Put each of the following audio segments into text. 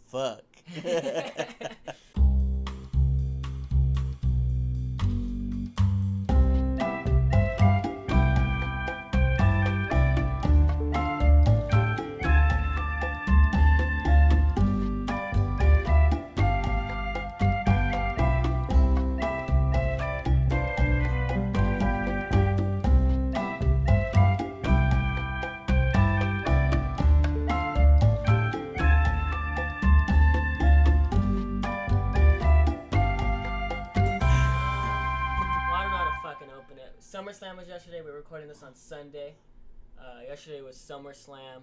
Fuck. SummerSlam was yesterday. We're recording this on Sunday. Yesterday was SummerSlam.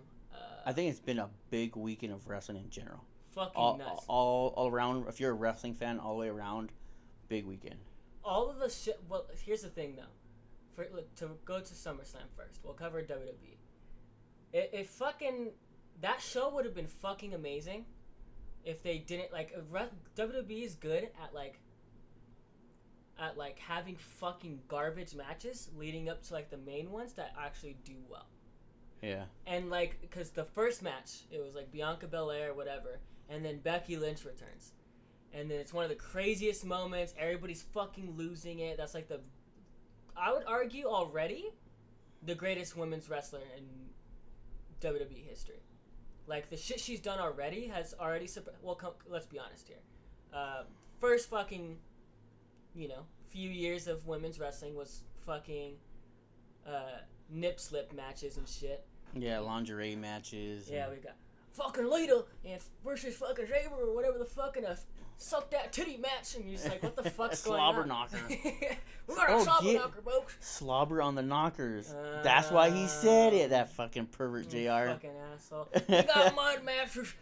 I think it's been a big weekend of wrestling in general. Fucking nuts. All around. If you're a wrestling fan, all the way around, big weekend. All of the shit. Well, here's the thing though. To go to SummerSlam first, we'll cover WWE. It fucking that show would have been fucking amazing if they didn't WWE is good at having fucking garbage matches leading up to like the main ones that actually do well. Yeah. And like, because the first match, it was like Bianca Belair or whatever, and then Becky Lynch returns. And then it's one of the craziest moments. Everybody's fucking losing it. That's like I would argue already, the greatest women's wrestler in WWE history. Like, the shit she's done already has already... let's be honest here. First fucking... few years of women's wrestling was fucking nip slip matches and shit. Yeah, lingerie matches. Yeah, we got fucking Lita and versus fucking Xander or whatever the fuck in a suck that titty match, and you're just like, what the fuck's going on? Slobber knocker. We got a slobber knocker, folks. Slobber on the knockers. That's why he said it, that fucking pervert JR. Fucking asshole. We got mud matches.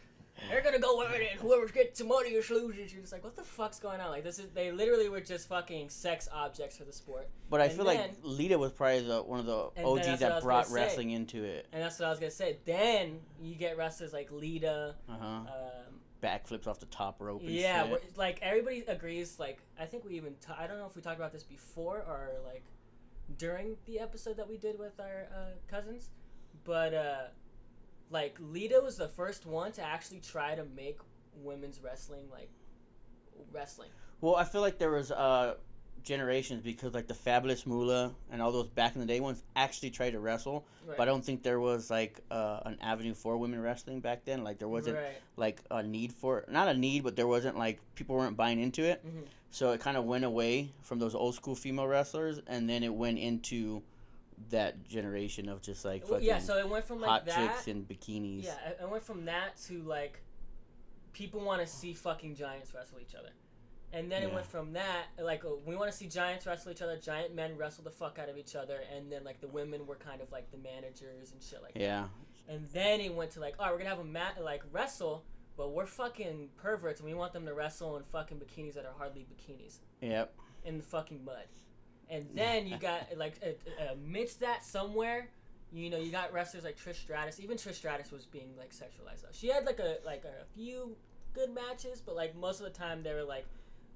They're gonna go at it, and whoever gets some money is loses. You're just like, what the fuck's going on? Like, they literally were just fucking sex objects for the sport. But I feel like Lita was probably one of the OGs that brought wrestling into it. And that's what I was gonna say. Then you get wrestlers like Lita. Backflips off the top rope and shit. Like, everybody agrees, like, I think we even, I don't know if we talked about this before or, like, during the episode that we did with our cousins, but, like, Lita was the first one to actually try to make women's wrestling, like, wrestling. Well, I feel like there was generations because, like, the Fabulous Moolah and all those back in the day ones actually tried to wrestle, right. But I don't think there was, like, an avenue for women wrestling back then. Like, there wasn't, like, a need for it. Not a need, but there wasn't, like, people weren't buying into it. Mm-hmm. So it kind of went away from those old school female wrestlers, and then it went into that generation of just like fucking so it went from like hot that, chicks in bikinis. Yeah, it went from that to like people want to see fucking giants wrestle each other, and then it went from that like we want to see giants wrestle each other, giant men wrestle the fuck out of each other, and then like the women were kind of like the managers and shit like that. Yeah. And then it went to like, oh, we're gonna have a wrestle, but we're fucking perverts and we want them to wrestle in fucking bikinis that are hardly bikinis. Yep. In the fucking mud. And then you got, like, amidst that somewhere, you got wrestlers like Trish Stratus. Even Trish Stratus was being, like, sexualized, though. She had, like a few good matches, but, like, most of the time they were, like,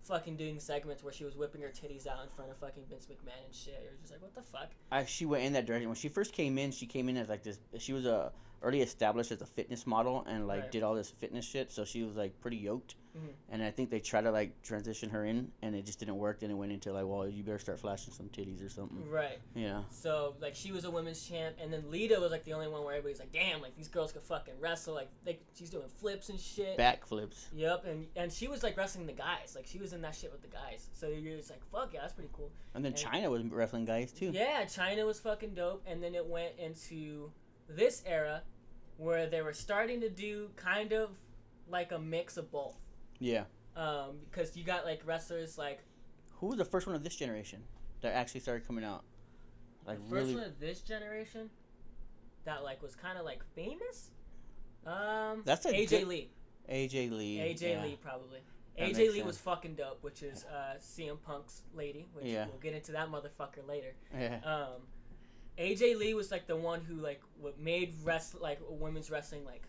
fucking doing segments where she was whipping her titties out in front of fucking Vince McMahon and shit. You're just like, what the fuck? She went in that direction. When she first came in, as, like, this... She was already established as a fitness model and, like, did all this fitness shit, so she was, like, pretty yoked. Mm-hmm. And I think they tried to, like, transition her in, and it just didn't work. Then it went into, like, well, you better start flashing some titties or something. Right. Yeah. So, like, she was a women's champ, and then Lita was, like, the only one where everybody's like, damn, like, these girls could fucking wrestle. Like, she's doing flips and shit. Backflips. Yep, and she was, like, wrestling the guys. Like, she was in that shit with the guys. So you're just like, fuck, yeah, that's pretty cool. And then China was wrestling guys, too. Yeah, China was fucking dope, and then it went into this era where they were starting to do kind of, like, a mix of both. Yeah. Because you got like wrestlers like. Who was the first one of this generation that actually started coming out? Like the first one of this generation that like was kind of like famous. That's AJ Lee. AJ Lee. AJ Lee probably. AJ Lee was fucking dope, which is CM Punk's lady, which we'll get into that motherfucker later. Yeah. AJ Lee was like the one who like made women's wrestling like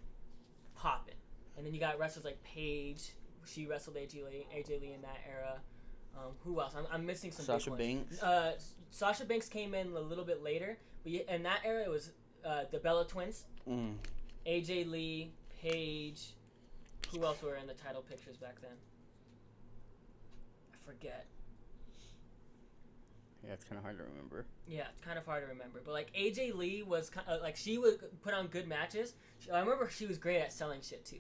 poppin', and then you got wrestlers like Paige. She wrestled AJ Lee in that era. Who else? I'm missing some Sasha big ones. Banks. Sasha Banks came in a little bit later, but in that era it was the Bella Twins, AJ Lee, Paige, Who else were in the title pictures back then? I forget. Yeah, it's kind of hard to remember. Yeah, it's kind of hard to remember. But, like, AJ Lee was like, she would put on good matches. I remember she was great at selling shit, too.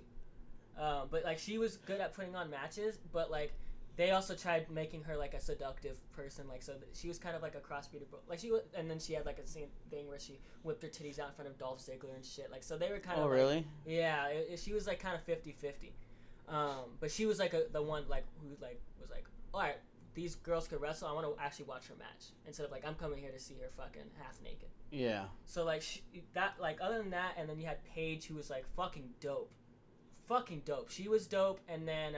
But, like, she was good at putting on matches. But, like, they also tried making her, like, a seductive person. Like, so she was kind of like a crossbreeder. Like, and then she had, like, a scene thing where she whipped her titties out in front of Dolph Ziggler and shit. Like, so they were kind of, oh, really? Yeah, she was, like, kind of 50-50. But she was, like, the one, like, who, like, was like, all right, these girls could wrestle. I want to actually watch her match instead of like I'm coming here to see her fucking half naked. Yeah. So like other than that, and then you had Paige who was like fucking dope. She was dope, and then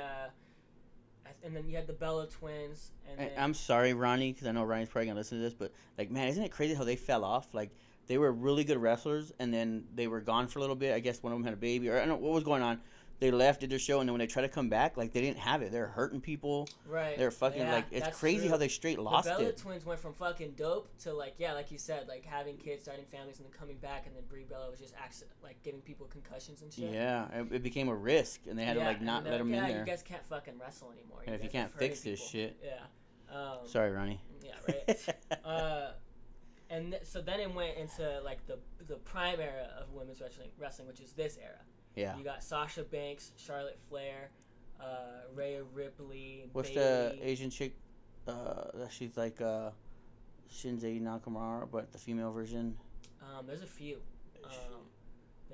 you had the Bella twins. And then, I'm sorry, Ronnie, because I know Ronnie's probably gonna listen to this, but like, man, isn't it crazy how they fell off? Like, they were really good wrestlers, and then they were gone for a little bit. I guess one of them had a baby, or I don't know what was going on. They left, did their show, and then when they tried to come back, like, they didn't have it. They were hurting people. Right. They were fucking, like, it's crazy true. How they straight lost it. The Bella twins went from fucking dope to, like, yeah, like you said, like, having kids, starting families, and then coming back, and then Brie Bella was just, like, giving people concussions and shit. Yeah, it became a risk, and they had to, like, not let them in there. Yeah, you guys can't fucking wrestle anymore. And if you can't fix this shit. Yeah. Sorry, Ronnie. Yeah, right. So then it went into, like, the prime era of women's wrestling, which is this era. Yeah. You got Sasha Banks, Charlotte Flair, Rhea Ripley. What's Bayley. the Asian chick? She's like Shinzei Nakamura, but the female version. There's a few.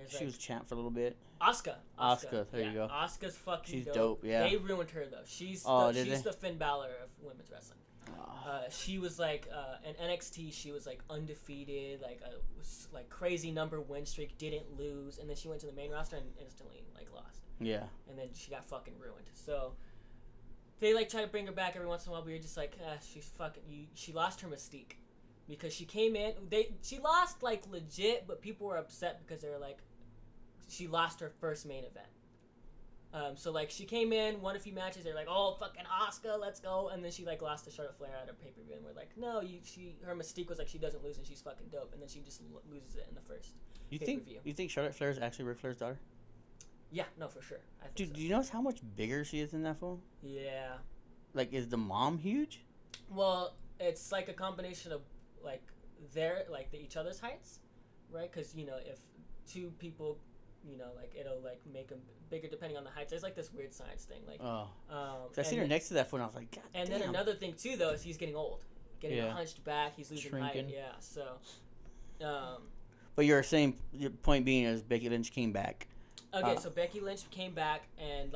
She was champ for a little bit. Asuka. There you go. Asuka's fucking She's dope. Yeah. They ruined her though. She's the Finn Balor of women's wrestling. She was like in NXT. She was like undefeated, like a crazy number win streak, didn't lose, and then she went to the main roster and instantly like lost. Yeah. And then she got fucking ruined. So they like try to bring her back every once in a while, but you're just like, she's fucking. She lost her mystique because she came in. She lost like legit, but people were upset because they were like, she lost her first main event. So like she came in, won a few matches. They're like, "Oh, fucking Asuka, let's go!" And then she like lost to Charlotte Flair at a pay per view, and we're like, "No, her mystique was like she doesn't lose and she's fucking dope." And then she just loses it in the first. You think Charlotte Flair is actually Ric Flair's daughter? Yeah, no, for sure. Dude, so. Do you notice how much bigger she is than that fool? Yeah. Like, is the mom huge? Well, it's like a combination of like each other's heights, right? Because you know if two people. You know, like it'll like make them bigger depending on the heights. There's like this weird science thing, like. I seen her next to that foot, and I was like, God and damn. Then another thing too, though, is he's getting old, hunched back. He's losing Shrinking. height. Yeah, so. But your point being is Becky Lynch came back. Okay, so Becky Lynch came back and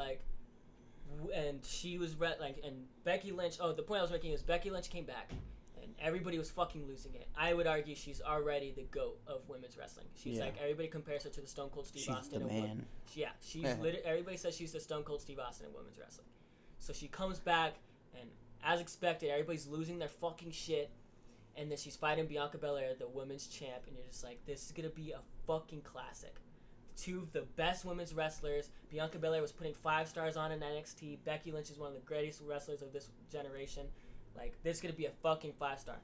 she was and Becky Lynch. Oh, the point I was making is Becky Lynch came back. Everybody was fucking losing it. I would argue she's already the GOAT of women's wrestling. She's like, everybody compares her to the Stone Cold Steve Austin. She's the man. She's literally, everybody says she's the Stone Cold Steve Austin in women's wrestling. So she comes back, and as expected, everybody's losing their fucking shit. And then she's fighting Bianca Belair, the women's champ, and you're just like, this is going to be a fucking classic. Two of the best women's wrestlers. Bianca Belair was putting 5 stars on in NXT. Becky Lynch is one of the greatest wrestlers of this generation. Like, this is going to be a fucking 5-star.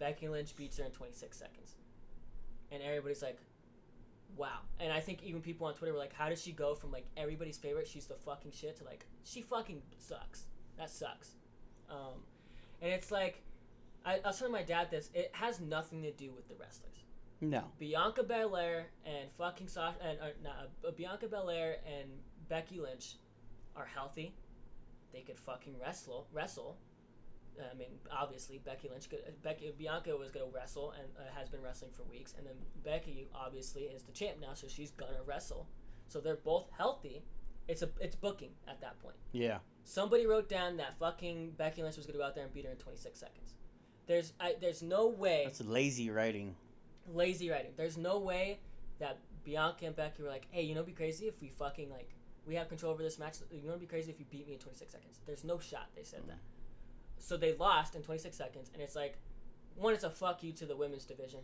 Becky Lynch beats her in 26 seconds. And everybody's like, wow. And I think even people on Twitter were like, how does she go from, like, everybody's favorite, she's the fucking shit, to, like, she fucking sucks. That sucks. And it's like, I was telling my dad this, it has nothing to do with the wrestlers. No. Bianca Belair and fucking Bianca Belair and Becky Lynch are healthy. They could fucking wrestle. I mean, obviously, Bianca was going to wrestle and has been wrestling for weeks. And then Becky, obviously, is the champ now, so she's going to wrestle. So they're both healthy. It's booking at that point. Yeah. Somebody wrote down that fucking Becky Lynch was going to go out there and beat her in 26 seconds. There's no way. That's lazy writing. Lazy writing. There's no way that Bianca and Becky were like, hey, you know, it'd be crazy if we fucking, like, we have control over this match. You know, it'd be crazy if you beat me in 26 seconds. There's no shot they said that. So they lost in 26 seconds, and it's like, one, it's a fuck you to the women's division,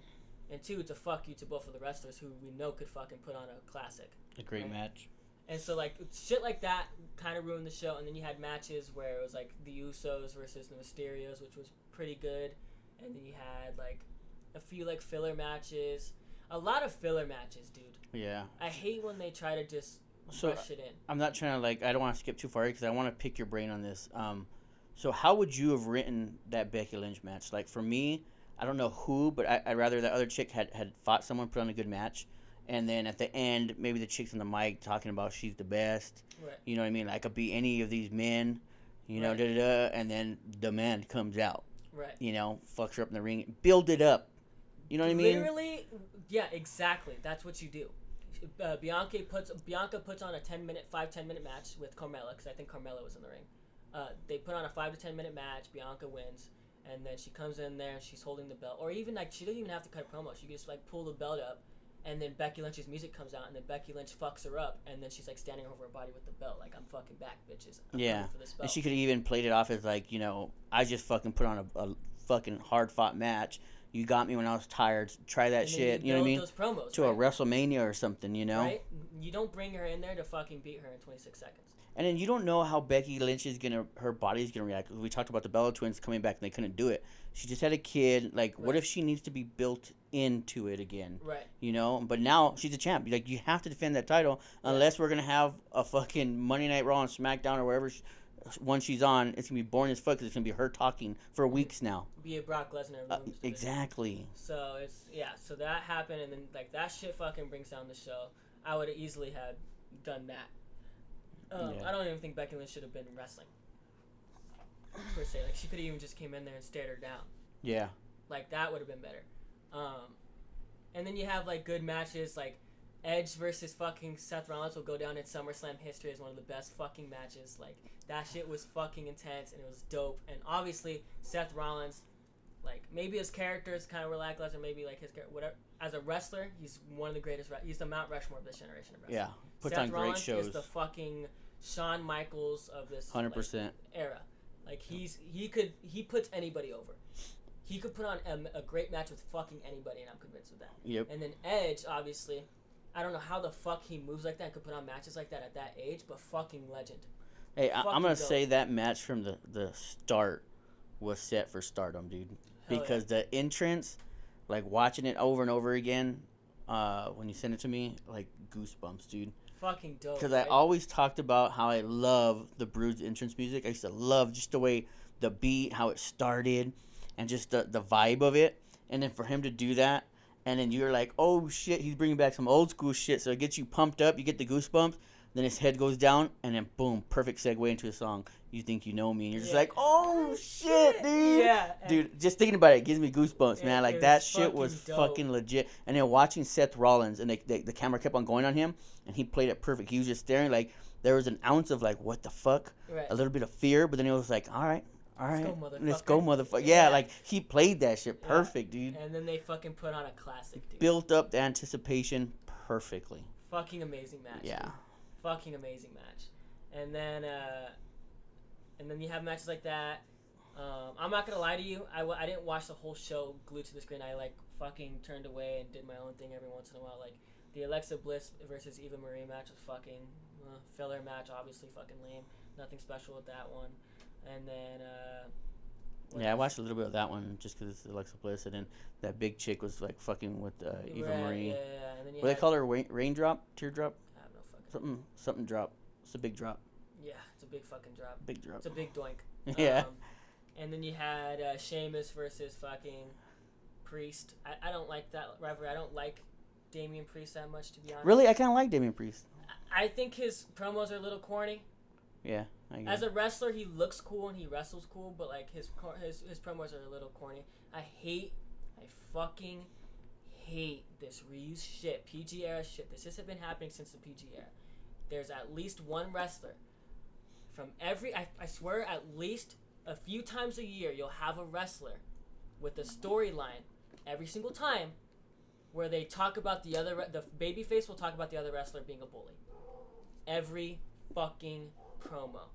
and 2, it's a fuck you to both of the wrestlers who we know could fucking put on a classic. A great match. And so, like, shit like that kind of ruined the show, and then you had matches where it was, like, the Usos versus the Mysterios, which was pretty good, and then you had, like, a few, like, filler matches. A lot of filler matches, dude. Yeah. I hate when they try to just rush it in. I'm not trying to like. I don't want to skip too far because I want to pick your brain on this. So how would you have written that Becky Lynch match? Like for me, I don't know who, but I'd rather that other chick had fought someone, put on a good match, and then at the end, maybe the chick's on the mic talking about she's the best. Right. You know what I mean? Like, I could be any of these men, you know, and then the man comes out. Right. You know, fucks her up in the ring. Build it up. You know what I mean? Literally, yeah, exactly. That's what you do. Bianca puts on a 10 minute match with Carmella, because I think Carmella was in the ring. They put on a 5 to 10 minute match. Bianca wins, and then she comes in there. She's holding the belt, or even like she doesn't even have to cut a promo. She can just like pull the belt up, and then Becky Lynch's music comes out, and then Becky Lynch fucks her up, and then she's like standing over her body with the belt, like I'm fucking back, bitches. I'm ready for this belt. And she could have even played it off as like, you know, I just fucking put on a fucking hard fought match. You got me when I was tired. Try that shit. You know what I mean? Those promos, to a WrestleMania or something, you know? Right? You don't bring her in there to fucking beat her in 26 seconds. And then you don't know how Becky Lynch her body's gonna react. We talked about the Bella Twins coming back and they couldn't do it. She just had a kid. Like, what if she needs to be built into it again? Right. You know? But now she's a champ. Like, you have to defend that title unless we're gonna have a fucking Monday Night Raw on SmackDown or wherever one she's on. It's gonna be boring as fuck because it's gonna be her talking for weeks now. Be a Brock Lesnar. Exactly. So so that happened, and then like that shit fucking brings down the show. I would have easily had done that. I don't even think Becky Lynch should have been wrestling per se. Like, she could have even just came in there and stared her down. Yeah. Like, that would have been better. And then you have like good matches, like Edge versus fucking Seth Rollins will go down in SummerSlam history as one of the best fucking matches. Like, that shit was fucking intense and it was dope. And obviously Seth Rollins, like, maybe his character is kind of lackluster, maybe like his whatever. As a wrestler, he's one of the greatest. He's the Mount Rushmore of this generation of wrestling. Yeah, puts Seth on Rollins great shows. Is the fucking Shawn Michaels of this 100% era. Like, he puts anybody over. He could put on a great match with fucking anybody, and I'm convinced of that. Yep. And then Edge, obviously, I don't know how the fuck he moves like that and could put on matches like that at that age, but fucking legend. Hey, I'm going to say that match from the start was set for stardom, dude. Because the entrance, like, watching it over and over again, when you send it to me, like, goosebumps, dude. Fucking dope. Because I always talked about how I love the Brood's entrance music. I used to love just the way the beat, how it started, and just the vibe of it. And then for him to do that, and then you're like, oh shit, he's bringing back some old school shit. So it gets you pumped up, you get the goosebumps. Then his head goes down, and then boom, perfect segue into a song. You think you know me, and you're just like, oh shit, dude. Yeah. Dude, just thinking about it gives me goosebumps, man. Like, that shit was fucking legit. And then watching Seth Rollins, and the camera kept on going on him, and he played it perfect. He was just staring, like, there was an ounce of, like, what the fuck? Right. A little bit of fear, but then it was like, all right. Let's go, motherfucker. Yeah, like, he played that shit perfect, dude. And then they fucking put on a classic, dude. Built up the anticipation perfectly. Fucking amazing match. Yeah. Dude. Fucking amazing match. And then you have matches like that. I'm not gonna lie to you. I didn't watch the whole show glued to the screen. I like fucking turned away and did my own thing every once in a while. Like, the Alexa Bliss versus Eva Marie match was fucking filler match. Obviously fucking lame. Nothing special with that one. And then I watched a little bit of that one just because it's Alexa Bliss, and then that big chick was like fucking with Eva Marie. Yeah. And then what do they call her? Raindrop? Teardrop? I have no fucking. Something drop. It's a big drop. Yeah, it's a big fucking drop. Big drop. It's a big doink. Yeah. And then you had Sheamus versus fucking Priest. I don't like that rivalry. I don't like Damian Priest that much, to be honest. Really? I kind of like Damian Priest. I think his promos are a little corny. Yeah, I agree. As a wrestler, he looks cool and he wrestles cool, but like his promos are a little corny. I fucking hate this reuse shit, PG era shit. This has been happening since the PG era. There's at least one wrestler from I swear, at least a few times a year, you'll have a wrestler with a storyline every single time where they talk about the babyface will talk about the other wrestler being a bully. Every fucking promo.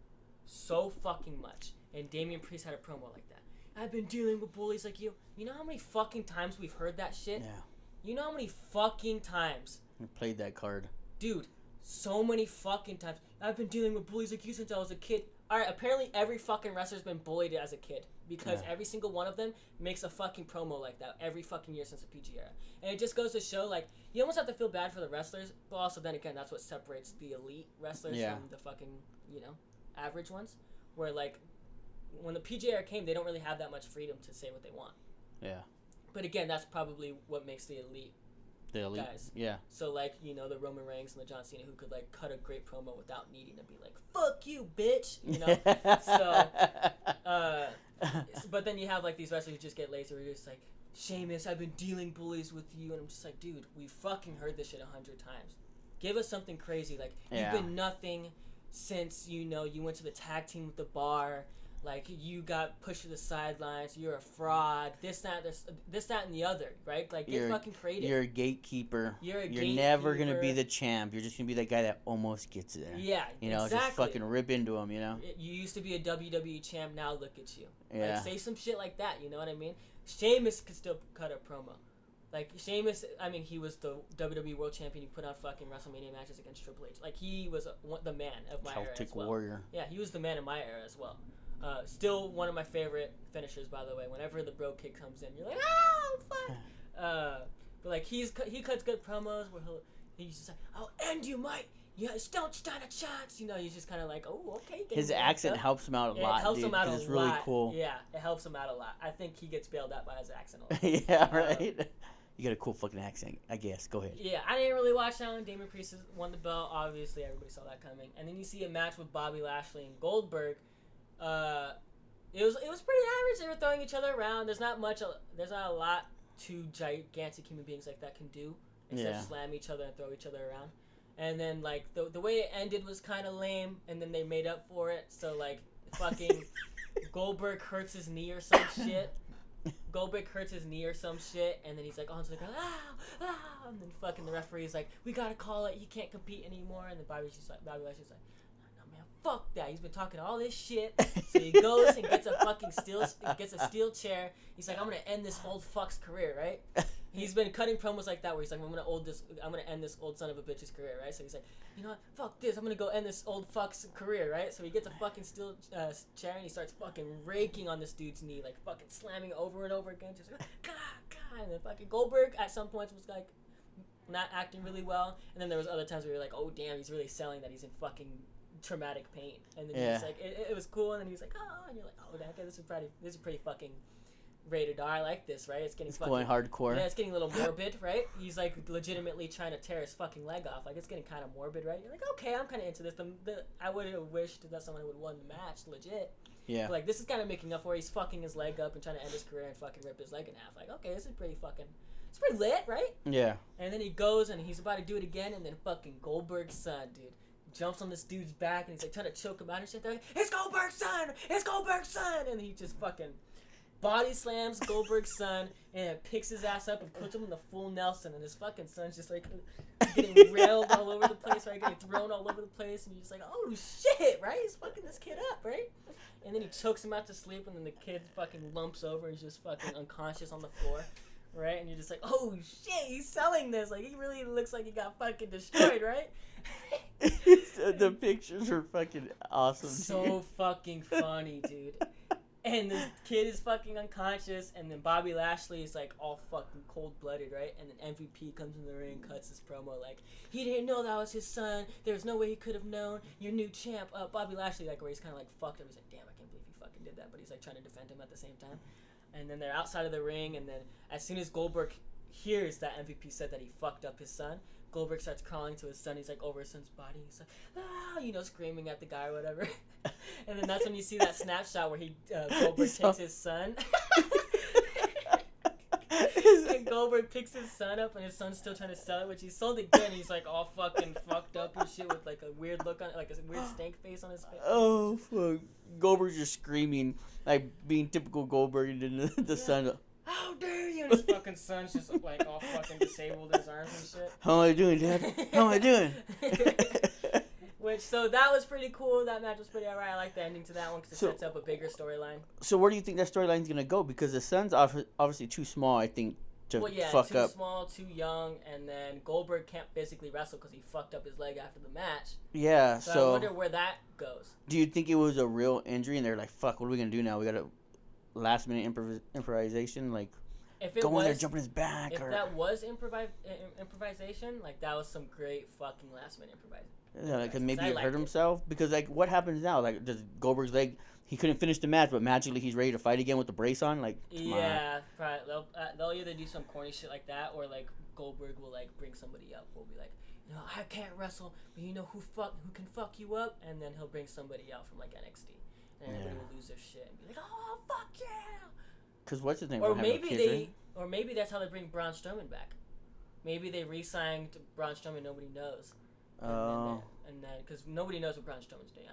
So fucking much. And Damian Priest had a promo like that. I've been dealing with bullies like you. You know how many fucking times we've heard that shit? Yeah. You know how many fucking times? I played that card. Dude, so many fucking times. I've been dealing with bullies like you since I was a kid. Alright, apparently every fucking wrestler's been bullied as a kid. Because every single one of them makes a fucking promo like that every fucking year since the PG era. And it just goes to show, like, you almost have to feel bad for the wrestlers, but also then again, that's what separates the elite wrestlers from the fucking, you know, average ones. Where, like, when the PG era came, they don't really have that much freedom to say what they want. Yeah. But again, that's probably what makes the elite guys. Yeah. So, like, you know, the Roman Reigns and the John Cena who could, like, cut a great promo without needing to be like, fuck you, bitch! You know? But then you have, like, these wrestlers who just get lazy where you're just like, Sheamus, I've been dealing bullies with you. And I'm just like, dude, we fucking heard this shit 100 times. Give us something crazy. Like, you've been nothing since, you know, you went to the tag team with the Bar. Like, you got pushed to the sidelines. You're a fraud. This, that, and the other, right? Like, get fucking creative. You're a gatekeeper. You're never going to be the champ. You're just going to be that guy that almost gets there. Yeah, you know, just fucking rip into him, you know? You used to be a WWE champ. Now look at you. Yeah. Like, say some shit like that, you know what I mean? Sheamus could still cut a promo. Like, Sheamus, I mean, he was the WWE World Champion. He put on fucking WrestleMania matches against Triple H. Like, he was the man of my era as well. Celtic Warrior. Yeah, he was the man in my era as well. Still one of my favorite finishers, by the way. Whenever the bro kick comes in, you're like, oh, fuck! But, like, he cuts good promos where he's just like, I'll end you, Mike! You don't stand a chance! You know, he's just kind of like, oh, okay. His accent helps him out a lot, dude. It's really cool. Yeah, it helps him out a lot. I think he gets bailed out by his accent a lot. Yeah, right? You got a cool fucking accent, I guess. Go ahead. Yeah, I didn't really watch that one. Damien Priest won the belt. Obviously, everybody saw that coming. And then you see a match with Bobby Lashley and Goldberg. It was pretty average. They were throwing each other around. There's not a lot two gigantic human beings like that can do except slam each other and throw each other around. And then, like, the way it ended was kind of lame, and then they made up for it. So, like, fucking Goldberg hurts his knee or some shit. And then he's like, onto the ground, and then fucking the referee's like, we gotta call it, he can't compete anymore. And then Bobby Lashley's like, no, man, fuck that. He's been talking all this shit. So he goes and gets a steel chair. He's like, I'm gonna end this old fuck's career, right? He's been cutting promos like that where he's like, I'm gonna end this old son of a bitch's career, right? So he's like, you know what, fuck this, I'm gonna go end this old fuck's career, right? So he gets a fucking steel chair and he starts fucking raking on this dude's knee, like fucking slamming over and over again, just like, God, and then fucking Goldberg at some points was like not acting really well, and then there was other times where you're like, oh damn, he's really selling that he's in fucking traumatic pain, and then he's like, it was cool, and then he was like, oh, and you're like, oh, okay, this is pretty fucking rated R. I like this, right? It's going hardcore. Yeah, it's getting a little morbid, right? He's like legitimately trying to tear his fucking leg off. Like, it's getting kind of morbid, right? You're like, okay, I'm kind of into this. I would have wished that someone would have won the match, legit. Yeah. But, like, this is kind of making up for it. He's fucking his leg up and trying to end his career and fucking rip his leg in half. Like, okay, this is pretty lit, right? Yeah. And then he goes and he's about to do it again, and then fucking Goldberg's son, dude, jumps on this dude's back and he's like trying to choke him out and shit. They're like, it's Goldberg's son! It's Goldberg's son! And he just fucking body slams Goldberg's son and picks his ass up and puts him in the full Nelson, and his fucking son's just like getting railed all over the place, right? Getting thrown all over the place, and you're just like, oh shit, right? He's fucking this kid up, right? And then he chokes him out to sleep, and then the kid fucking lumps over and he's just fucking unconscious on the floor, right? And you're just like, oh shit, he's selling this. Like, he really looks like he got fucking destroyed, right? The pictures were fucking awesome. So fucking funny, dude. And this kid is fucking unconscious, and then Bobby Lashley is like all fucking cold-blooded, right? And then MVP comes in the ring, cuts his promo like, he didn't know that was his son. There's no way he could have known. Your new champ, Bobby Lashley, like where he's kind of like fucked up. He's like, damn, I can't believe he fucking did that. But he's like trying to defend him at the same time. And then they're outside of the ring, and then as soon as Goldberg hears that MVP said that he fucked up his son, Goldberg starts crawling to his son. He's like over his son's body. He's like, you know, screaming at the guy or whatever. And then that's when you see that snapshot where Goldberg takes his son. And Goldberg picks his son up, and his son's still trying to sell it, which he sold it again. He's like all fucking fucked up and shit with like a weird look on, like a weird stank face on his face. Oh fuck! Goldberg's just screaming, like being typical Goldberg, and then the son. How dare you? And his fucking son's just like all fucking disabled in his arms and shit. How am I doing, Dad? How am I doing? So that was pretty cool. That match was pretty alright. I like the ending to that one because it sets up a bigger storyline. So where do you think that storyline's gonna go? Because the son's obviously too small, I think, to well, yeah, fuck too up. small, too young, and then Goldberg can't physically wrestle because he fucked up his leg after the match. Yeah, So I wonder where that goes. Do you think it was a real injury and they're like, fuck, what are we going to do now? We got a last minute improvisation? Like, If it go was, in there, jumping his back? if or that was improvisation, like, that was some great fucking last minute improvisation. Yeah, like, cause maybe he hurt it. himself. Because, like, what happens now? Like, does Goldberg's leg, he couldn't finish the match, but magically he's ready to fight again with the brace on? Like, come on. Yeah, probably. They'll either do some corny shit like that, or, like, Goldberg will, like, bring somebody up. Will be like, you know, I can't wrestle, but you know who can fuck you up? And then he'll bring somebody out from, like, NXT. And everybody will lose their shit and be like, oh, fuck yeah! Because what's his name? Or maybe that's how they bring Braun Strowman back. Maybe they re-signed Braun Strowman, nobody knows. And then because nobody knows what Braun Strowman's doing.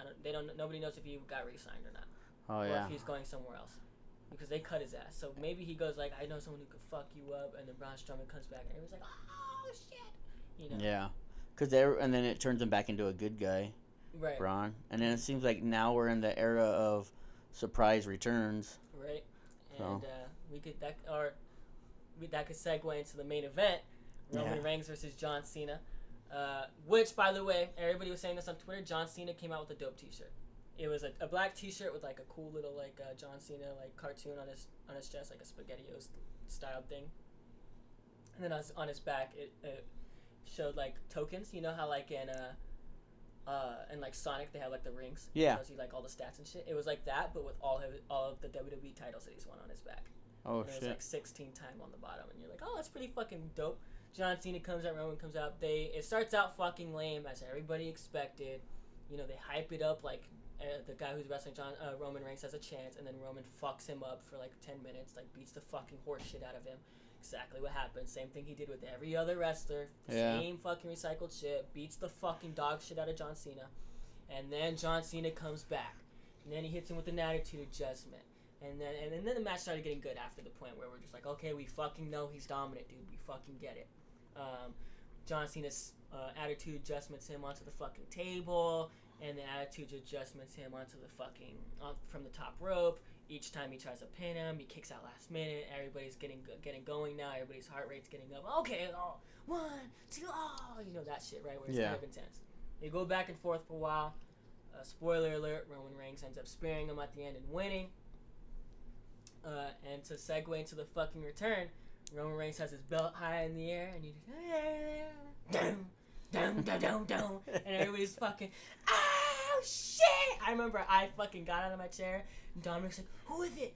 Nobody knows if he got re-signed or not. Oh, or yeah. if he's going somewhere else. Because they cut his ass. So maybe he goes like, I know someone who could fuck you up, and then Braun Strowman comes back and everyone's like, oh, shit. You know? Yeah. And then it turns him back into a good guy. Right. Braun. And then it seems like now we're in the era of surprise returns. Right. And that could segue into the main event. Roman Reigns versus John Cena. Which, by the way, everybody was saying this on Twitter. John Cena came out with a dope T-shirt. It was a black T-shirt with like a cool little like John Cena like cartoon on his chest, like a SpaghettiOs style thing. And then on his back, it showed like tokens. You know how like in like Sonic they have like the rings. Yeah. It shows you like all the stats and shit. It was like that, but with all of the WWE titles that he's won on his back. Oh, and it was like 16 time on the bottom, and you're like, oh, that's pretty fucking dope. John Cena comes out, Roman comes out. It starts out fucking lame as everybody expected. You know, they hype it up like the guy who's wrestling Roman Reigns has a chance, and then Roman fucks him up for like 10 minutes, like beats the fucking horse shit out of him. Exactly what happened. Same thing he did with every other wrestler. Same fucking recycled shit. Beats the fucking dog shit out of John Cena. And then John Cena comes back. And then he hits him with an attitude adjustment. And then the match started getting good after the point where we're just like, okay, we fucking know he's dominant, dude. We fucking get it. John Cena's attitude adjustments him onto the fucking table, and then attitude adjustments him onto the fucking from the top rope. Each time he tries to pin him, he kicks out last minute. Everybody's getting going now. Everybody's heart rate's getting up. Okay, 1, 2, you know that shit, right? Where it's kind of intense. They go back and forth for a while. Spoiler alert: Roman Reigns ends up sparing him at the end and winning. And to segue into the fucking return, Roman Reigns has his belt high in the air, and he just down, and everybody's fucking, oh shit! I remember I fucking got out of my chair, and Dominic's like, who is it?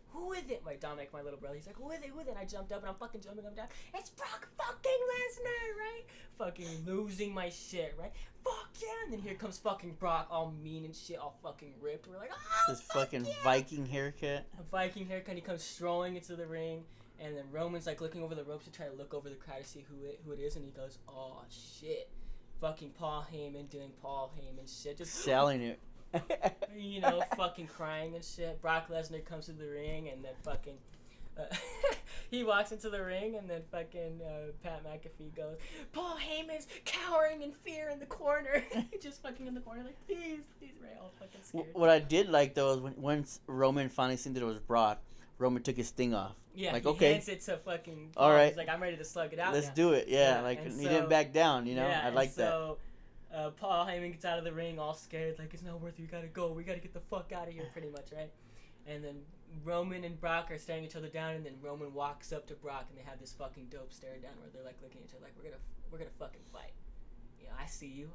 Dominic, my little brother, he's like, who is it? And I jumped up, and I'm fucking jumping up and down. It's Brock fucking Lesnar, right? Fucking losing my shit, right? Fuck yeah! And then here comes fucking Brock, all mean and shit, all fucking ripped. We're like, oh, this fucking Viking haircut. A Viking haircut. He comes strolling into the ring, and then Roman's like looking over the ropes to try to look over the crowd to see who it is, and he goes, oh shit. Fucking Paul Heyman doing Paul Heyman shit. Just selling it. You know, fucking crying and shit. Brock Lesnar comes to the ring, and then fucking he walks into the ring, and then fucking Pat McAfee goes, Paul Heyman's cowering in fear in the corner. Just fucking in the corner, like, please, right? All fucking scared. What I did like though is once Roman finally seen that it was Brock, Roman took his sting off. Yeah, like, he okay, hands it to fucking Paul. All right. He's like, I'm ready to slug it out. Let's do it. Yeah, like he didn't back down. You know, yeah, I like that. So Paul Heyman gets out of the ring all scared, like, it's not worth it. We gotta go. We gotta get the fuck out of here, pretty much, right? And then Roman and Brock are staring each other down, and then Roman walks up to Brock, and they have this fucking dope stare down where they're like looking at each other like, we're gonna fucking fight. You know, I see you.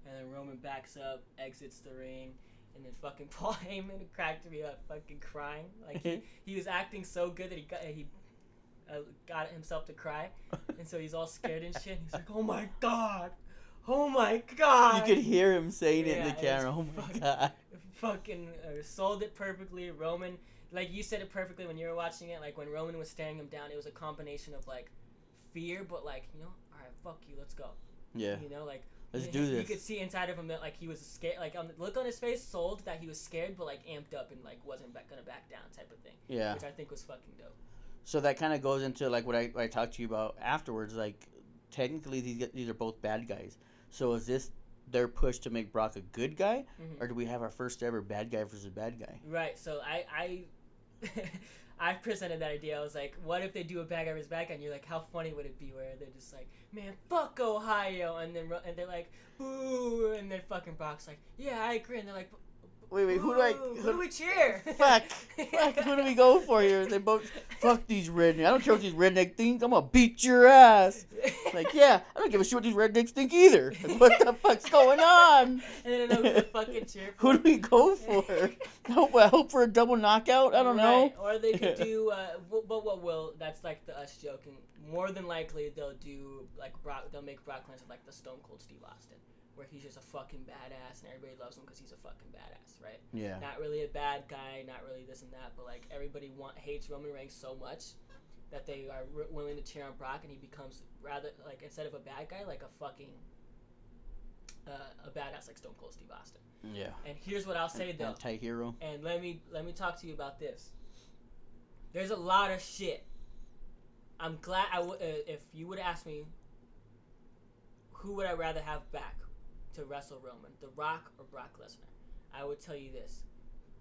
And then Roman backs up, exits the ring. And then fucking Paul Heyman cracked me up, fucking crying. Like he was acting so good that he got himself to cry, and so he's all scared and shit. And he's like, "Oh my god, You could hear him saying it in the camera. Oh my god. Fucking sold it perfectly. Roman, like you said it perfectly when you were watching it. Like when Roman was staring him down, it was a combination of like fear, but like, you know, all right, fuck you, let's go. Yeah. You know, like. Let's do this. You could see inside of him that like he was scared, like the look on his face sold that he was scared, but like amped up and like wasn't gonna back down type of thing. Yeah. Which I think was fucking dope. So that kind of goes into like what I talked to you about afterwards. Like technically these are both bad guys. So is this their push to make Brock a good guy, or do we have our first ever bad guy versus bad guy? Right. So I I presented that idea. I was like, what if they do a bad guy versus bad guy? And you're like, how funny would it be where they're just like, man, fuck Ohio, and they're like, boo, and then fucking Brock's like, yeah, I agree, and they're like, wait, who do we cheer? Fuck, who do we go for here? They both, fuck these rednecks. I don't care what these rednecks think. I'm gonna beat your ass. Like, yeah, I don't give a shit what these rednecks think either. Like, what the fuck's going on? And then I know who to fucking cheer for. Who do we go for? I hope for a double knockout? I don't know. Or they could do, that's like us joking. More than likely, they'll do, like, they'll make Brock Lesnar like the Stone Cold Steve Austin, where he's just a fucking badass and everybody loves him because he's a fucking badass, right? Yeah. Not really a bad guy, not really this and that, but like everybody hates Roman Reigns so much that they are willing to cheer on Brock, and he becomes rather like, instead of a bad guy, like a fucking a badass like Stone Cold Steve Austin. Yeah. And here's what I'll say though. Anti-hero. And let me talk to you about this. There's a lot of shit. I'm glad if you would ask me, who would I rather have back to wrestle Roman, The Rock or Brock Lesnar? I would tell you this.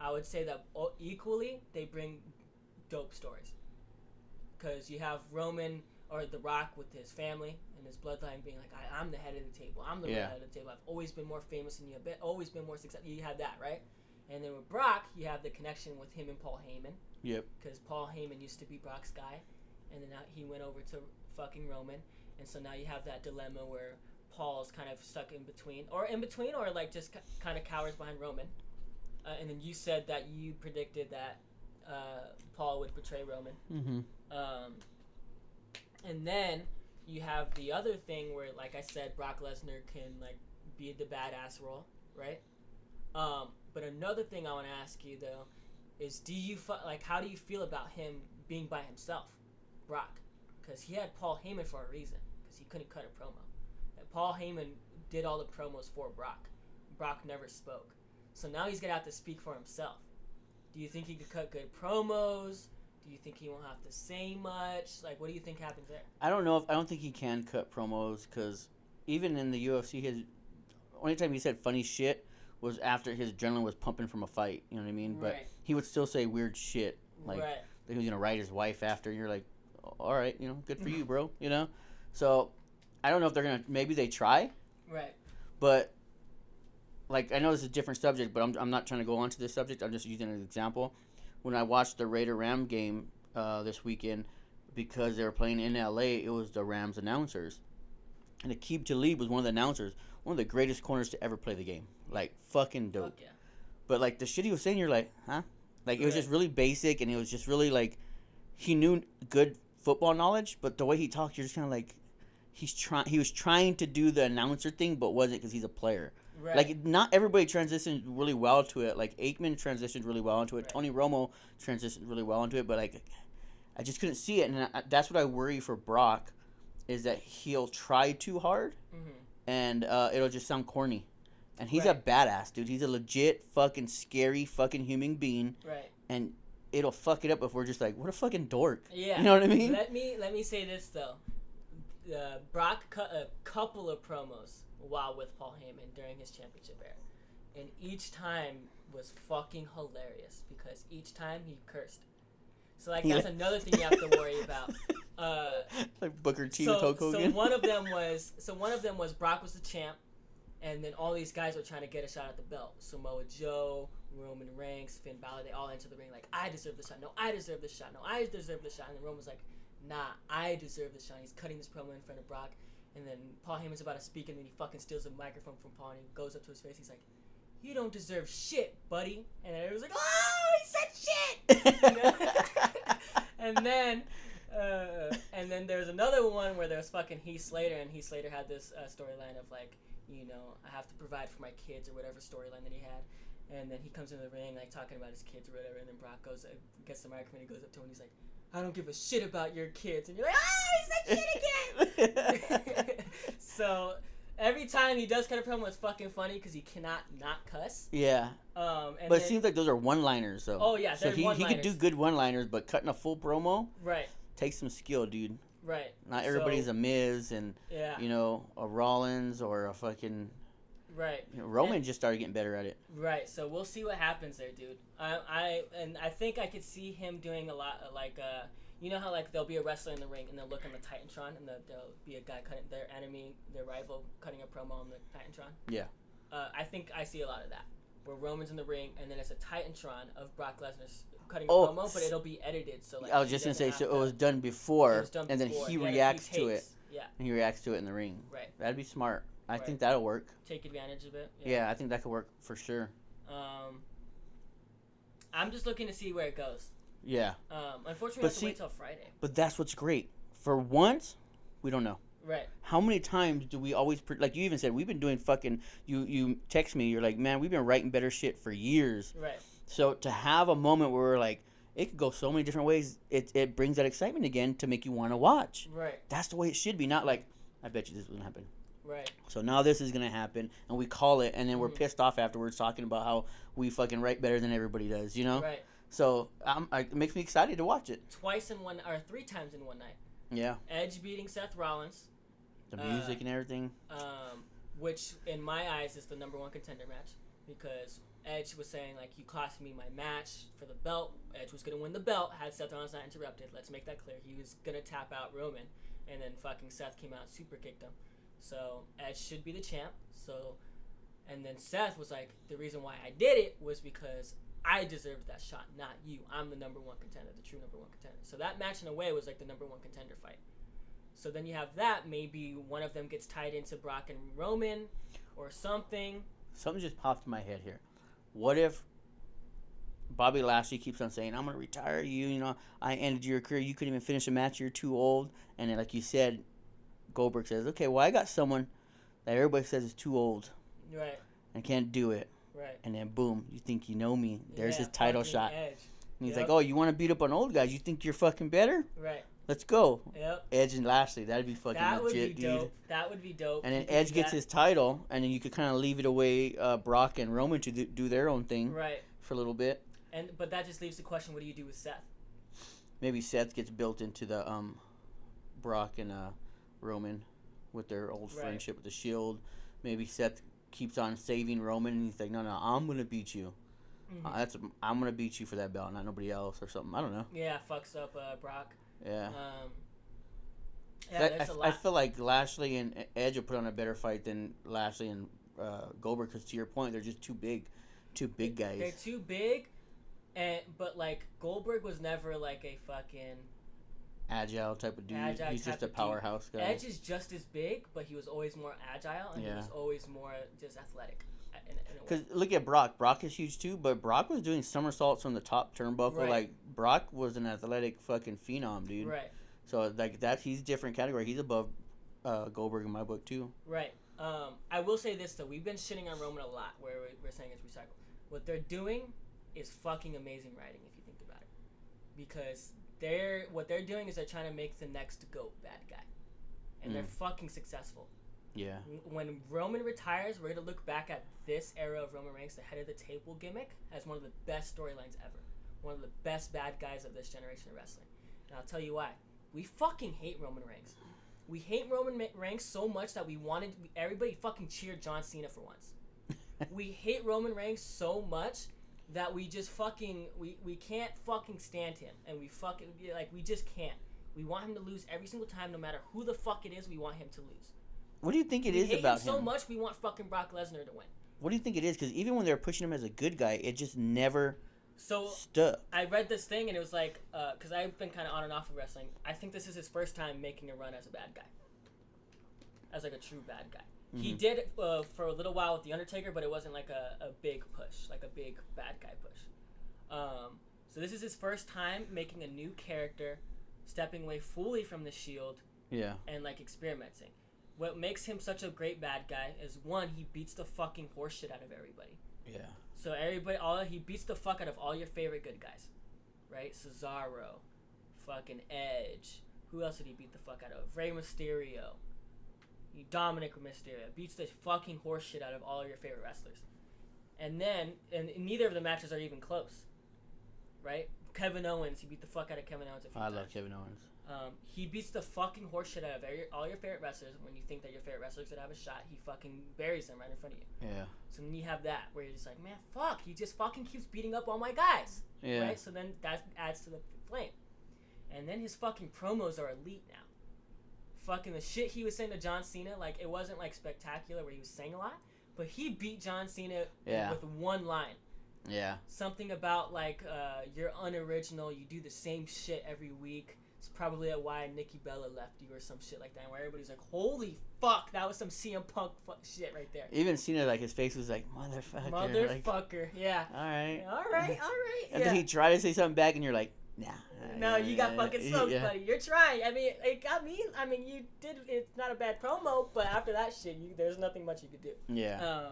I would say that equally they bring dope stories. Because you have Roman or The Rock with his family and his bloodline being like, I'm the head of the table. I'm the head of the table. I've always been more famous than you. I've always been more successful. You have that, right? And then with Brock, you have the connection with him and Paul Heyman. Yep. Because Paul Heyman used to be Brock's guy. And then he went over to fucking Roman. And so now you have that dilemma where Paul's kind of stuck in between, or like just kind of cowers behind Roman. And then you said that you predicted that Paul would betray Roman. Mm-hmm. And then you have the other thing where, like I said, Brock Lesnar can like be the badass role, right? But another thing I want to ask you though is, how do you feel about him being by himself, Brock? Because he had Paul Heyman for a reason, because he couldn't cut a promo. Paul Heyman did all the promos for Brock. Brock never spoke. So now he's going to have to speak for himself. Do you think he could cut good promos? Do you think he won't have to say much? Like, what do you think happens there? I don't think he can cut promos, because even in the UFC, his only time he said funny shit was after his adrenaline was pumping from a fight. You know what I mean? Right. But he would still say weird shit. Like, that he was going to write his wife after. And you're like, all right, good for you, bro. So I don't know if they're going to, maybe they try. Right. But, like, I know this is a different subject, but I'm not trying to go on to this subject. I'm just using an example. When I watched the Raider-Ram game this weekend, because they were playing in L.A., it was the Rams announcers. And Aqib Talib was one of the announcers, one of the greatest corners to ever play the game. Like, fucking dope. Fuck yeah. But, like, the shit he was saying, you're like, huh? Like, it was just really basic, and it was just really, like, he knew good football knowledge, but the way he talked, you're just kind of like, he was trying to do the announcer thing, but wasn't, because he's a player. Right. Like, not everybody transitioned really well to it. Like, Aikman transitioned really well into it. Right. Tony Romo transitioned really well into it. But, like, I just couldn't see it. And that's what I worry for Brock, is that he'll try too hard, and it'll just sound corny. And he's a badass, dude. He's a legit fucking scary fucking human being. Right. And it'll fuck it up if we're just like, what a fucking dork. Yeah. You know what I mean? Let me say this, though. Brock cut a couple of promos while with Paul Heyman during his championship era, and each time was fucking hilarious, because each time he cursed. So like that's another thing you have to worry about. Like Booker T with Hulk Hogan. So one of them was Brock was the champ, and then all these guys were trying to get a shot at the belt. Samoa Joe, Roman Reigns, Finn Balor, they all entered the ring like, I deserve the shot. No, I deserve the shot. No, I deserve the shot. And then Roman was like, nah, I deserve the shot. He's cutting this promo in front of Brock. And then Paul Heyman's about to speak, and then he fucking steals the microphone from Paul, and he goes up to his face. He's like, you don't deserve shit, buddy. And it was like, oh, he said shit! And then there's another one where there's fucking Heath Slater, and Heath Slater had this storyline of like, I have to provide for my kids, or whatever storyline that he had. And then he comes into the ring, like, talking about his kids or whatever, and then Brock gets the microphone, and he goes up to him, and he's like, I don't give a shit about your kids. And you're like, he said shit again! So, every time he does cut a promo, it's fucking funny, because he cannot not cuss. Yeah. But it seems like those are one-liners, though. Oh, yeah, so he could do good one-liners, but cutting a full promo takes some skill, dude. Right. Not everybody's a Miz and, a Rollins or a fucking... Right. Roman just started getting better at it. Right. So we'll see what happens there, dude. I think I could see him doing a lot like you know how like there'll be a wrestler in the ring and they'll look on the Titantron and there'll be a guy cutting their rival cutting a promo on the Titantron. Yeah. I think I see a lot of that where Roman's in the ring and then it's a Titantron of Brock Lesnar cutting a promo, but it'll be edited. So like I was just gonna say, so it was done before, and then he reacts to it. Yeah. And he reacts to it in the ring. Right. That'd be smart. I think that'll work. Take advantage of it. Yeah, I think that could work for sure. I'm just looking to see where it goes. Yeah. Unfortunately, we have to wait till Friday. But that's what's great. For once, we don't know. Right. How many times do we always like you even said we've been doing fucking you text me, you're like, man, we've been writing better shit for years. Right. So to have a moment where we're like, it could go so many different ways, it brings that excitement again to make you want to watch. Right. That's the way it should be, not like, I bet you this is gonna happen. Right. So now this is gonna happen, and we call it, and then we're pissed off afterwards talking about how we fucking write better than everybody does, you know? Right. So it makes me excited to watch it. 3 times in one night. Yeah. Edge beating Seth Rollins. The music and everything. Which in my eyes is the number 1 contender match because Edge was saying like you cost me my match for the belt. Edge was gonna win the belt had Seth Rollins not interrupted. Let's make that clear. He was gonna tap out Roman, and then fucking Seth came out and super kicked him. So Edge should be the champ. So, and then Seth was like, the reason why I did it was because I deserved that shot, not you. I'm the number 1 contender, the true number 1 contender. So that match in a way was like the number 1 contender fight. So then you have that. Maybe one of them gets tied into Brock and Roman or something. Something just popped in my head here. What if Bobby Lashley keeps on saying, I'm going to retire you, you know, I ended your career, you couldn't even finish a match, you're too old. And then like you said, Goldberg says, okay, well I got someone that everybody says is too old. Right. And can't do it. Right. And then boom, you think you know me. There's his title shot. Edge. And he's like, oh, you want to beat up on old guys? You think you're fucking better? Right. Let's go. Yep. Edge and Lashley. That'd be fucking legit, dude. Dope. That would be dope. And then Edge gets his title, and then you could kind of leave it away Brock and Roman to do their own thing. Right. For a little bit. But that just leaves the question, what do you do with Seth? Maybe Seth gets built into the Brock and Roman with their old friendship with the Shield. Maybe Seth keeps on saving Roman, and he's like, no, I'm going to beat you. Mm-hmm. I'm going to beat you for that belt, not nobody else or something. I don't know. Yeah, fucks up Brock. Yeah. There's a lot. I feel like Lashley and Edge will put on a better fight than Lashley and Goldberg, because to your point, they're just too big guys. They're too big, but like Goldberg was never like a fucking agile type of dude. He's just a powerhouse guy. Edge is just as big, but he was always more agile, and he was always more just athletic. Because look at Brock. Brock is huge too, but Brock was doing somersaults from the top turnbuckle. Right. Like Brock was an athletic fucking phenom, dude. Right. So like that, he's a different category. He's above Goldberg in my book too. Right. I will say this though: we've been shitting on Roman a lot, where we're saying it's recycled. What they're doing is fucking amazing writing, if you think about it, because what they're doing is they're trying to make the next GOAT bad guy, and they're fucking successful. Yeah. When Roman retires, we're going to look back at this era of Roman Reigns, the head of the table gimmick, as one of the best storylines ever. One of the best bad guys of this generation of wrestling. And I'll tell you why. We fucking hate Roman Reigns. We hate Roman Reigns so much that everybody fucking cheered John Cena for once. We hate Roman Reigns so much that we just fucking, we can't fucking stand him. And we just can't. We want him to lose every single time, no matter who the fuck it is, we want him to lose. What do you think it is about him? So much, we want fucking Brock Lesnar to win. What do you think it is? Because even when they were pushing him as a good guy, it just never stuck. I read this thing, and it was like, because I've been kind of on and off of wrestling. I think this is his first time making a run as a bad guy. As like a true bad guy. Mm-hmm. He did it for a little while with The Undertaker, but it wasn't like a big push, like a big bad guy push. So this is his first time making a new character, stepping away fully from the Shield, and like experimenting. What makes him such a great bad guy is, one, he beats the fucking horse shit out of everybody. Yeah. So he beats the fuck out of all your favorite good guys, right? Cesaro, fucking Edge. Who else did he beat the fuck out of? Rey Mysterio. Dominic Mysterio. Beats the fucking horse shit out of all your favorite wrestlers. And neither of the matches are even close, right? Kevin Owens. He beat the fuck out of Kevin Owens a few times. love Kevin Owens. He beats the fucking horseshit out of all your favorite wrestlers. When you think that your favorite wrestlers would have a shot, he fucking buries them right in front of you. Yeah. So then you have that where you're just like, man, fuck, he just fucking keeps beating up all my guys. Yeah. Right? So then that adds to the flame. And then his fucking promos are elite now. Fucking the shit he was saying to John Cena, like, it wasn't like spectacular where he was saying a lot, but he beat John Cena with one line. Yeah. Something about like you're unoriginal, you do the same shit every week. It's probably why Nikki Bella left you or some shit like that, where everybody's like, holy fuck, that was some CM Punk shit right there. Even Cena, like, his face was like, motherfucker. Motherfucker, like, yeah. Alright. And then he tried to say something back, and you're like, nah. No, you got fucking smoked, buddy. You're trying. I mean, it got me. I mean, you did. It's not a bad promo, but after that shit, there's nothing much you could do. Yeah.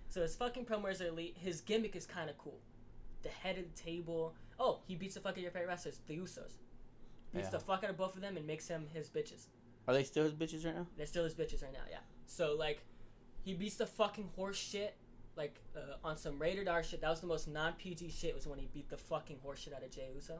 So his fucking promos are elite. His gimmick is kind of cool. The head of the table. Oh, he beats the fuck out of your favorite wrestlers, the Usos. Beats the fuck out of both of them and makes them his bitches. Are they still his bitches right now? They're still his bitches right now, yeah. So, like, he beats the fucking horse shit, like, on some rated R shit. That was the most non-PG shit, was when he beat the fucking horse shit out of Jey Uso.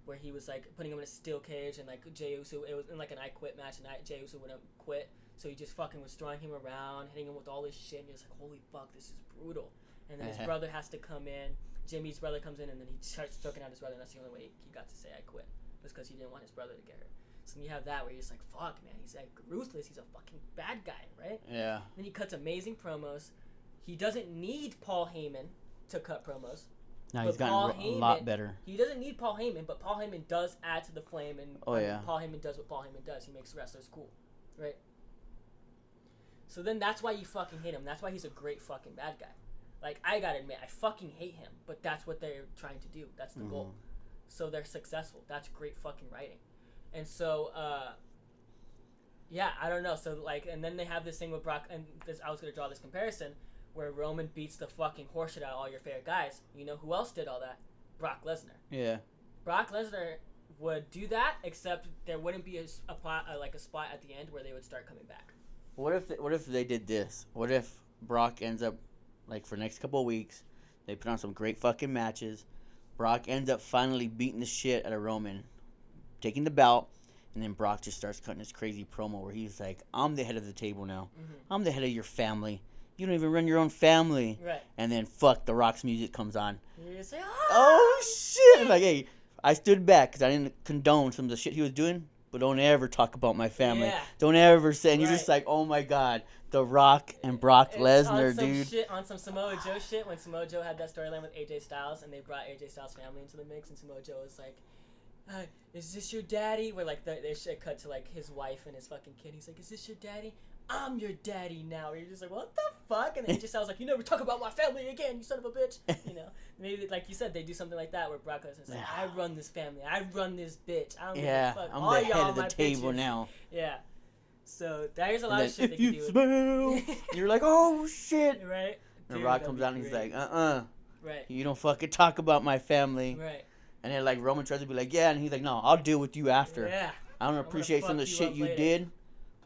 Where he was, like, putting him in a steel cage, and, like, Jey Uso, it was in, like, an I Quit match, and Jey Uso wouldn't quit. So he just fucking was throwing him around, hitting him with all this shit, and you're just like, holy fuck, this is brutal. And then his brother has to come in. Jimmy's brother comes in, and then he starts choking out his brother, and that's the only way he got to say I quit. Was because he didn't want his brother to get hurt. So then you have that where you're just like, fuck, man, he's like ruthless. He's a fucking bad guy, right? Yeah. Then he cuts amazing promos. He doesn't need Paul Heyman to cut promos. No, he's gotten a lot better. He doesn't need Paul Heyman, but Paul Heyman does add to the flame, and Paul Heyman does what Paul Heyman does. He makes wrestlers cool, right? So then that's why you fucking hate him. That's why he's a great fucking bad guy. Like, I gotta admit, I fucking hate him, but that's what they're trying to do. That's the goal. So they're successful. That's great fucking writing. And so, yeah, I don't know. So, like, and then they have this thing with Brock, and I was going to draw this comparison, where Roman beats the fucking horseshit out of all your favorite guys. You know who else did all that? Brock Lesnar. Yeah. Brock Lesnar would do that, except there wouldn't be a spot at the end where they would start coming back. What if they did this? What if Brock ends up, like, for the next couple of weeks, they put on some great fucking matches, Brock ends up finally beating the shit out of Roman, taking the belt, and then Brock just starts cutting this crazy promo where he's like, I'm the head of the table now. I'm the head of your family. You don't even run your own family. Right. And then, fuck, The Rock's music comes on. You're just like, oh, shit. I'm like, hey, I stood back because I didn't condone some of the shit he was doing, but don't ever talk about my family. Yeah. Don't ever say, and you're just like, oh, my God. The Rock and Brock Lesnar, dude. On some Samoa Joe shit, when Samoa Joe had that storyline with AJ Styles, and they brought AJ Styles' family into the mix, and Samoa Joe was like, is this your daddy? Where, like, they shit cut to, like, his wife and his fucking kid. He's like, is this your daddy? I'm your daddy now. You're just like, what the fuck? And then AJ Styles was like, you never talk about my family again, you son of a bitch. You know, maybe, like you said, they do something like that where Brock Lesnar's like, I run this family. I run this bitch. I don't give a fuck. I'm all the y'all head of the table bitches. now. Yeah. So there's a lot of shit they can do. If you smell, you're like, oh shit. Right. And Rock comes out and he's like, Right. You don't fucking talk about my family. Right. And then, like, Roman tries to be like, yeah, and he's like, no, I'll deal with you after. Yeah. I don't appreciate some of the shit you did,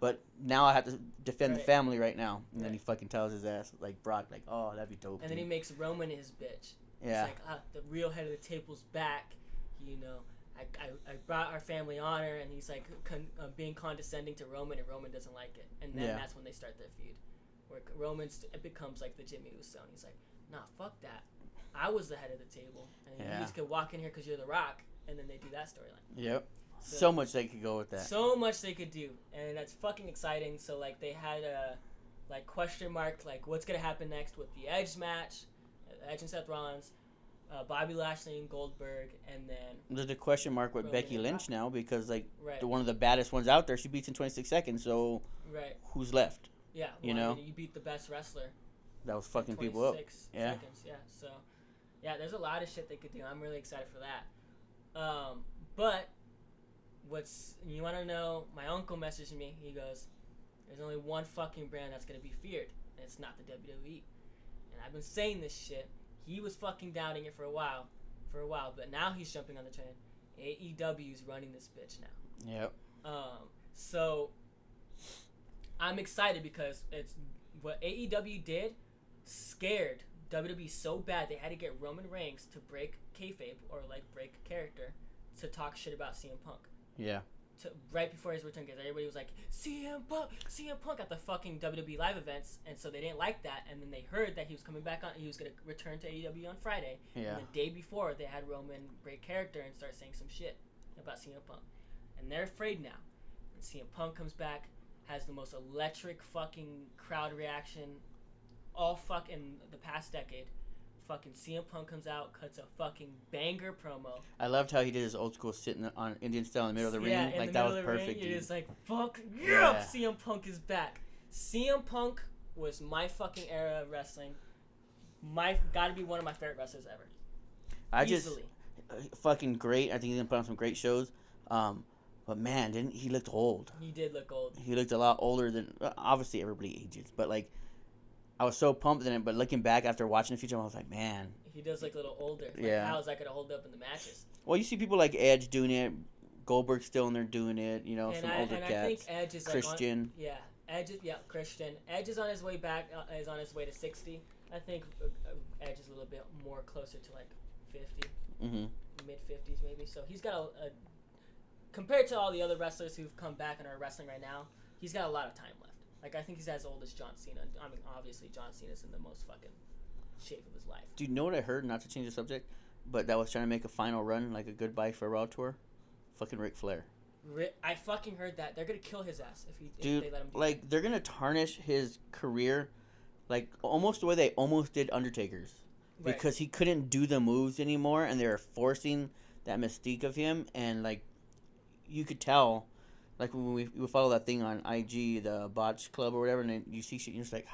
but now I have to defend the family right now. And then he fucking tells his ass, like, Brock, like, oh, that'd be dope. And then he makes Roman his bitch. Yeah. It's like, the real head of the table's back, you know. I brought our family honor, and he's like being condescending to Roman, and Roman doesn't like it, and then that's when they start their feud, where it becomes like the Jimmy Uso, and he's like, nah, fuck that, I was the head of the table, and you just could walk in here because you're The Rock, and then they do that storyline. Yep. So much they could go with that. So much they could do, and that's fucking exciting. So like they had a like question mark, like what's gonna happen next with the Edge match, Edge and Seth Rollins. Bobby Lashley and Goldberg, and then there's a question mark with Becky Lynch now because like right. one of the baddest ones out there, she beats in 26 seconds. So who's left? Yeah, you know, I mean, you beat the best wrestler. That was fucking people up. Yeah. Seconds. Yeah. So yeah, there's a lot of shit they could do. I'm really excited for that. But you want to know? My uncle messaged me. He goes, "There's only one fucking brand that's gonna be feared, and it's not the WWE." And I've been saying this shit. He was fucking doubting it for a while, but now he's jumping on the train. AEW's running this bitch now. Yep. So I'm excited because it's what AEW did scared WWE so bad they had to get Roman Reigns to break kayfabe or like break character to talk shit about CM Punk. Yeah. Right before his return, because everybody was like CM Punk at the fucking WWE live events, and so they didn't like that. And then they heard that he was coming back on. He was gonna return to AEW on Friday. Yeah. And the day before, they had Roman break character and start saying some shit about CM Punk, and they're afraid now. And CM Punk comes back, has the most electric fucking crowd reaction, all fucking the past decade. Fucking CM Punk comes out, cuts a fucking banger promo. I loved how he did his old school sitting on Indian style in the middle of the ring. Like that was perfect. You're just like, fuck yeah, CM Punk is back. CM Punk was my fucking era of wrestling. Gotta be one of my favorite wrestlers ever. Easily. Fucking great. I think he's gonna put on some great shows. But man, he looked old. He did look old. He looked a lot older than obviously everybody ages, but like. I was so pumped in it, but looking back after watching the feature, I was like, man. He does look a little older. Like, yeah. How is that going to hold up in the matches? Well, you see people like Edge doing it. Goldberg's still in there doing it. You know, some older cats. I think Edge is Christian. Christian. Edge is on his way back. Is on his way to 60. I think Edge is a little bit more closer to like 50. Mm-hmm. Mid-50s maybe. So he's got a compared to all the other wrestlers who've come back and are wrestling right now, he's got a lot of time left. Like, I think he's as old as John Cena. I mean, obviously, John Cena's in the most fucking shape of his life. Do you know what I heard? Not to change the subject, but that was trying to make a final run, like a goodbye farewell tour. Fucking Ric Flair. I fucking heard that. They're going to kill his ass if they let him do like, that. They're going to tarnish his career, like, almost the way they almost did Undertaker's. Right. Because he couldn't do the moves anymore, and they were forcing that mystique of him, and, like, you could tell... Like when we follow that thing on IG, the Botch Club or whatever, and then you see shit, you're just like,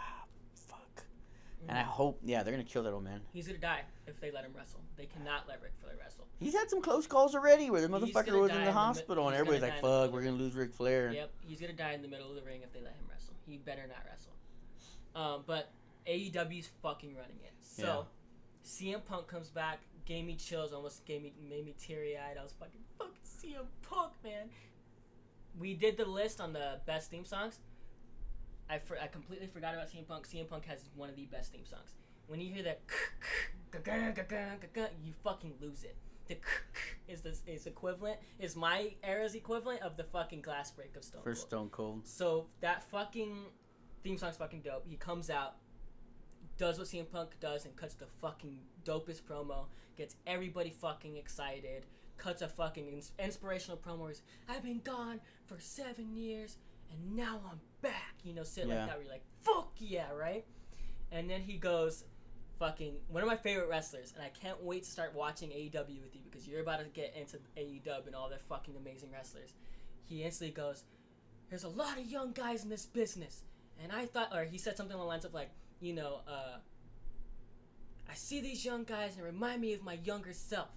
fuck. Mm-hmm. And I hope, they're gonna kill that old man. He's gonna die if they let him wrestle. They cannot let Ric Flair wrestle. He's had some close calls already where the motherfucker was in the hospital, and everybody's like, fuck, we're gonna lose Ric Flair. Yep, he's gonna die in the middle of the ring if they let him wrestle. He better not wrestle. But AEW's fucking running it. So CM Punk comes back, gave me chills, made me teary eyed. I was fucking CM Punk, man. We did the list on the best theme songs. I completely forgot about CM Punk. CM Punk has one of the best theme songs. When you hear that, you fucking lose it. The is my era's equivalent of the fucking glass break of Stone Cold. For Stone Cold. So that fucking theme song's fucking dope. He comes out, does what CM Punk does, and cuts the fucking dopest promo. Gets everybody fucking excited. Cuts a fucking inspirational promo where he's, I've been gone for 7 years and now I'm back. You know, like that where you're like, fuck yeah, right? And then he goes, fucking, one of my favorite wrestlers, and I can't wait to start watching AEW with you because you're about to get into AEW and all their fucking amazing wrestlers. He instantly goes, there's a lot of young guys in this business. And I thought, or he said something along the lines of like, you know, I see these young guys and it remind me of my younger self.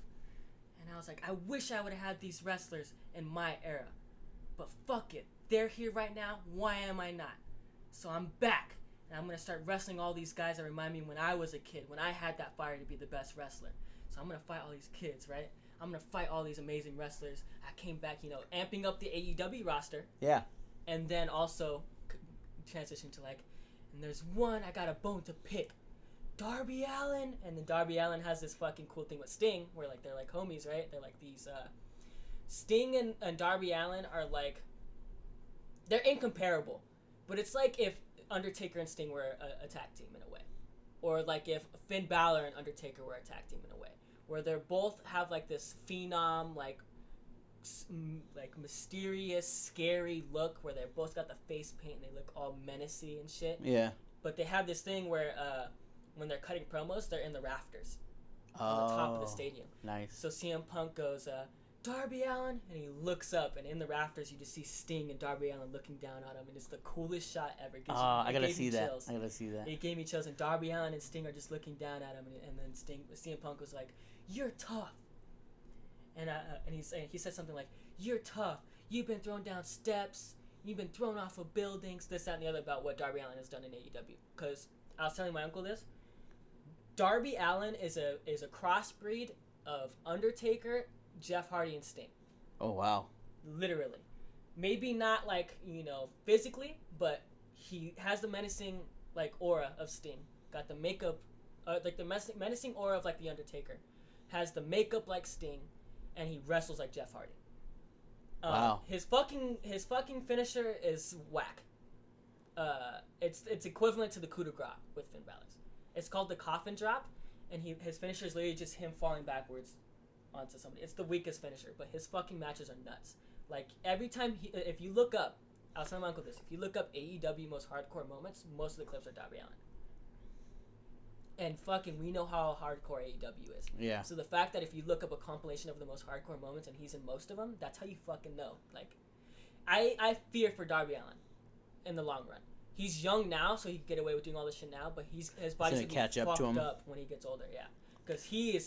And I was like, I wish I would have had these wrestlers in my era. But fuck it. They're here right now. Why am I not? So I'm back. And I'm going to start wrestling all these guys that remind me when I was a kid. When I had that fire to be the best wrestler. So I'm going to fight all these kids, right? I'm going to fight all these amazing wrestlers. I came back, you know, amping up the AEW roster. Yeah. And then also transition to like, and there's one I got a bone to pick. Darby Allin. And then Darby Allin has this fucking cool thing with Sting where like they're like homies, right? They're like these Sting and Darby Allin are like, they're incomparable, but it's like if Undertaker and Sting were a tag team in a way, or like if Finn Balor and Undertaker were a tag team in a way, where they're both have like this phenom like mysterious scary look where they both got the face paint and they look all menacing and shit. Yeah. But they have this thing where when they're cutting promos, they're in the rafters on the top of the stadium. Nice. So CM Punk goes, Darby Allin, and he looks up, and in the rafters you just see Sting and Darby Allin looking down at him, and it's the coolest shot ever. I gotta see that. I gotta see that. It gave me chills, and Darby Allin and Sting are just looking down at him, and then CM Punk was like, "You're tough," and he said something like, "You're tough. You've been thrown down steps. You've been thrown off of buildings. This, that, and the other about what Darby Allin has done in AEW." Because I was telling my uncle this. Darby Allin is a crossbreed of Undertaker, Jeff Hardy, and Sting. Oh, wow. Literally. Maybe not, like, you know, physically, but he has the menacing, like, aura of Sting. Got the makeup like the menacing aura of like the Undertaker, has the makeup like Sting, and he wrestles like Jeff Hardy. Wow. His fucking finisher is whack. It's equivalent to the coup de grace with Finn Balor. It's called the coffin drop, and his finisher is literally just him falling backwards onto somebody. It's the weakest finisher, but his fucking matches are nuts. Like every time if you look up, I'll tell my uncle this. If you look up AEW most hardcore moments, most of the clips are Darby Allin. And fucking, we know how hardcore AEW is. Yeah. So the fact that if you look up a compilation of the most hardcore moments and he's in most of them, that's how you fucking know. Like, I fear for Darby Allin in the long run. He's young now, so he can get away with doing all this shit now, but his body's gonna catch be up fucked to him up when he gets older, yeah. Because he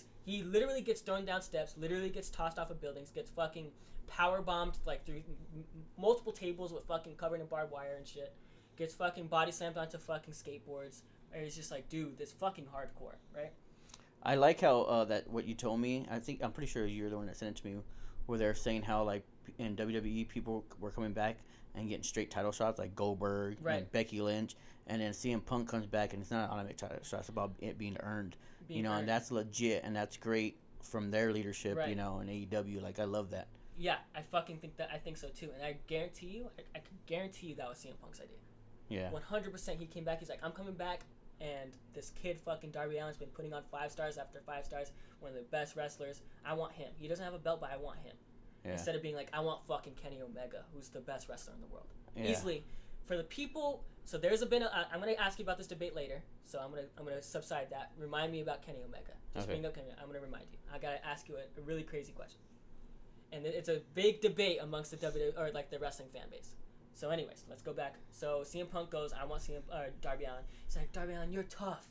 literally gets thrown down steps, literally gets tossed off of buildings, gets fucking power bombed like through multiple tables with fucking covered in barbed wire and shit, gets fucking body slammed onto fucking skateboards, and it's just like, dude, this fucking hardcore, right? I like how that what you told me. I'm pretty sure you're the one that sent it to me, where they're saying how like in WWE people were coming back and getting straight title shots like Goldberg and Becky Lynch, and then CM Punk comes back and it's not an automatic title shot. It's about it being earned, and that's legit and that's great from their leadership, in AEW. Like I love that. Yeah, I fucking think that. I think so too, and I guarantee you, I can guarantee you that was CM Punk's idea. Yeah. 100%. He came back. He's like, I'm coming back, and this kid fucking Darby Allin's been putting on 5 stars after 5 stars. One of the best wrestlers. I want him. He doesn't have a belt, but I want him. Yeah. Instead of being like, I want fucking Kenny Omega, who's the best wrestler in the world. Yeah. Easily, for the people. So there's I'm gonna ask you about this debate later. So I'm gonna subside that. Remind me about Kenny Omega. Just bring up Kenny. I'm gonna remind you. I gotta ask you a really crazy question. And it's a big debate amongst the the wrestling fan base. So anyways, let's go back. So CM Punk goes, I want Darby Allin. He's like, Darby Allin, you're tough.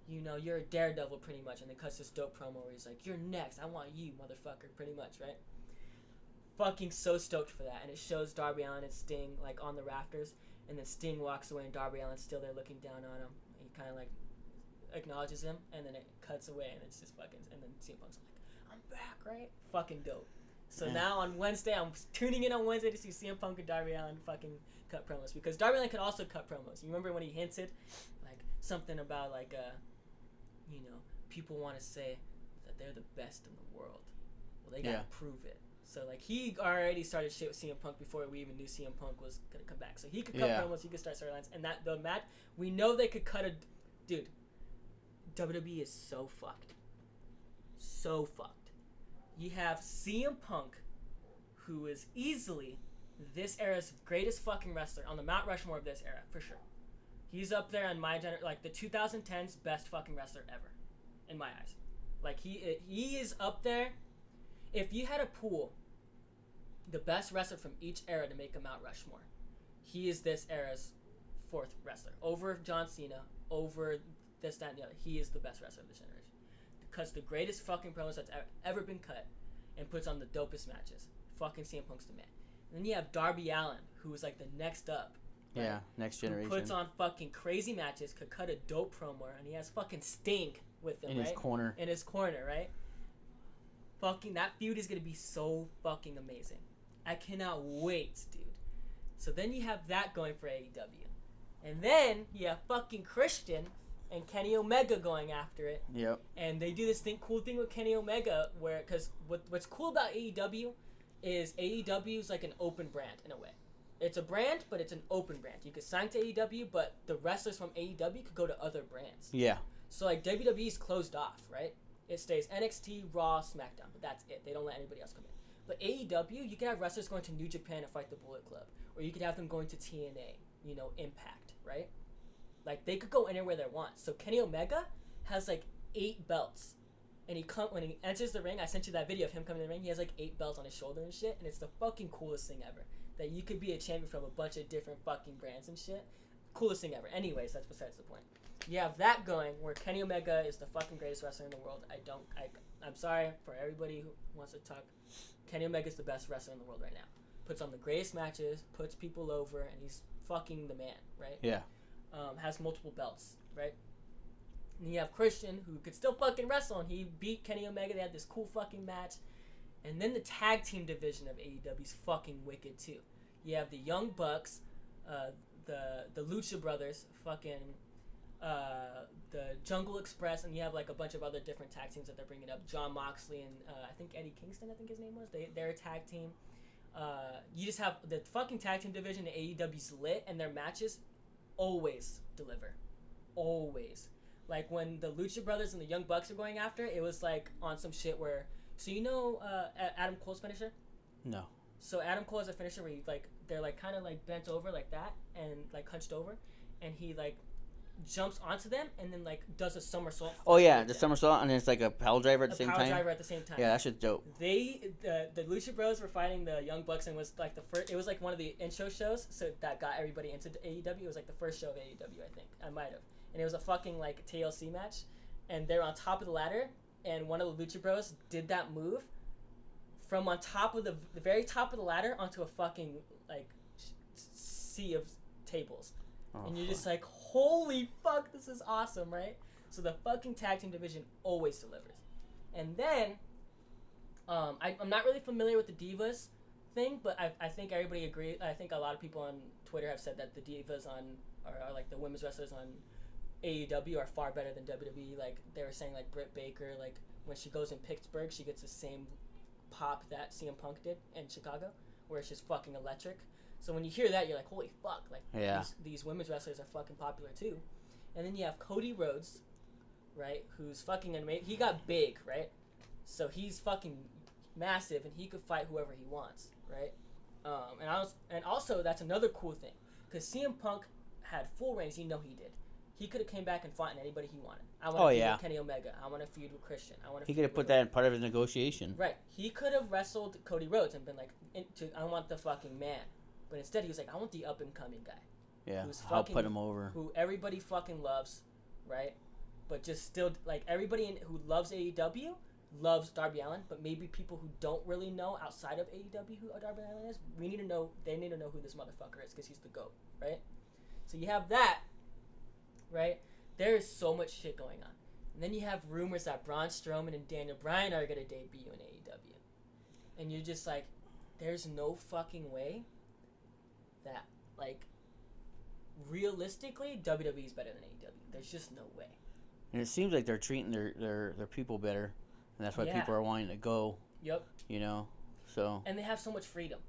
You know, you're a daredevil pretty much. And then cuts this dope promo where he's like, you're next. I want you, motherfucker, pretty much, right? Fucking so stoked for that. And it shows Darby Allin and Sting like on the rafters. And then Sting walks away and Darby Allin's still there looking down on him. He kind of like acknowledges him. And then it cuts away and it's just fucking... And then CM Punk's like, I'm back, right? Fucking dope. So now on Wednesday, I'm tuning in on Wednesday to see CM Punk and Darby Allin fucking cut promos. Because Darby Allin could also cut promos. You remember when he hinted? Like, something about, like, people want to say that they're the best in the world. Well, they gotta prove it. So, like, he already started shit with CM Punk before we even knew CM Punk was gonna come back. So he could cut promos, he could start storylines. And the match, we know they could cut a... Dude, WWE is so fucked. So fucked. You have CM Punk, who is easily this era's greatest fucking wrestler on the Mount Rushmore of this era, for sure. He's up there on my like the 2010s best fucking wrestler ever, in my eyes. Like he is up there. If you had a pool, the best wrestler from each era to make a Mount Rushmore, he is this era's 4th wrestler. Over John Cena, over this, that, and the other. He is the best wrestler of this generation. Cuts the greatest fucking promos that's ever been cut and puts on the dopest matches. Fucking CM Punk's the man. And then you have Darby Allin, who is like the next up. Right? Yeah, next generation. Who puts on fucking crazy matches, could cut a dope promo, and he has fucking Sting with him, in his corner. In his corner, right? Fucking, that feud is going to be so fucking amazing. I cannot wait, dude. So then you have that going for AEW. And then you have fucking Christian and Kenny Omega going after it. Yep. And they do this cool thing with Kenny Omega where, because what's cool about AEW is AEW is like an open brand in a way. It's a brand, but it's an open brand. You could sign to AEW, but the wrestlers from AEW could go to other brands. Yeah. So like WWE's closed off, right? It stays NXT, Raw, SmackDown, but that's it. They don't let anybody else come in. But AEW, you could have wrestlers going to New Japan to fight the Bullet Club, or you could have them going to TNA, Impact, right? Like, they could go anywhere they want. So Kenny Omega has, like, 8 belts. And when he enters the ring, I sent you that video of him coming in the ring, he has, like, 8 belts on his shoulder and shit. And it's the fucking coolest thing ever. That you could be a champion from a bunch of different fucking brands and shit. Coolest thing ever. Anyways, that's besides the point. You have that going, where Kenny Omega is the fucking greatest wrestler in the world. I'm sorry for everybody who wants to talk. Kenny Omega is the best wrestler in the world right now. Puts on the greatest matches, puts people over, and he's fucking the man, right? Yeah. Has multiple belts, right? And you have Christian, who could still fucking wrestle, and he beat Kenny Omega. They had this cool fucking match. And then the tag team division of AEW's fucking wicked, too. You have the Young Bucks, the Lucha Brothers, fucking the Jungle Express, and you have like a bunch of other different tag teams that they're bringing up. John Moxley and I think Eddie Kingston, I think his name was. They're a tag team. You just have the fucking tag team division. AEW's lit, and their matches always deliver, always. Like when the Lucha Brothers and the Young Bucks are going after, it was like on some shit where. So you know Adam Cole's finisher? No. So Adam Cole has a finisher where they're like kind of like bent over like that and like hunched over, and he like jumps onto them and then like does a somersault. Oh yeah, the somersault, and it's like a pile driver at the same time. Power driver at the same time. Yeah, that shit's dope. The Lucha Bros were fighting the Young Bucks, and was like the first. It was like one of the intro shows, so that got everybody into AEW. It was like the first show of AEW, I think. I might have, and it was a fucking like TLC match, and they're on top of the ladder, and one of the Lucha Bros did that move from on top of the very top of the ladder onto a fucking like sea of tables. And you're just like, holy fuck, this is awesome, right? So the fucking tag team division always delivers. And then, I'm not really familiar with the Divas thing, but I think everybody agrees. I think a lot of people on Twitter have said that the Divas are like the women's wrestlers on AEW are far better than WWE. Like, they were saying, like, Britt Baker, like, when she goes in Pittsburgh, she gets the same pop that CM Punk did in Chicago, where it's just fucking electric. So when you hear that, you're like, holy fuck, like, these women's wrestlers are fucking popular too. And then you have Cody Rhodes, right, who's fucking amazing. He got big, right? So he's fucking massive, and he could fight whoever he wants, right? And also, that's another cool thing, because CM Punk had full reigns. You know he did. He could have came back and fought anybody he wanted. I want to feud with Kenny Omega. I want to feud with Christian. He could have put that in part of his negotiation. Right. He could have wrestled Cody Rhodes and been like, I want the fucking man. But instead, he was like, I want the up-and-coming guy. Yeah, I'll put him over. Who everybody fucking loves, right? But just still, like, everybody who loves AEW loves Darby Allin, but maybe people who don't really know outside of AEW who Darby Allin is, they need to know who this motherfucker is, because he's the GOAT, right? So you have that, right? There is so much shit going on. And then you have rumors that Braun Strowman and Daniel Bryan are going to debut in AEW. And you're just like, there's no fucking way that, like, realistically, WWE is better than AEW. There's just no way. And it seems like they're treating their people better, and that's why people are wanting to go. Yep. You know, so. And they have so much freedom.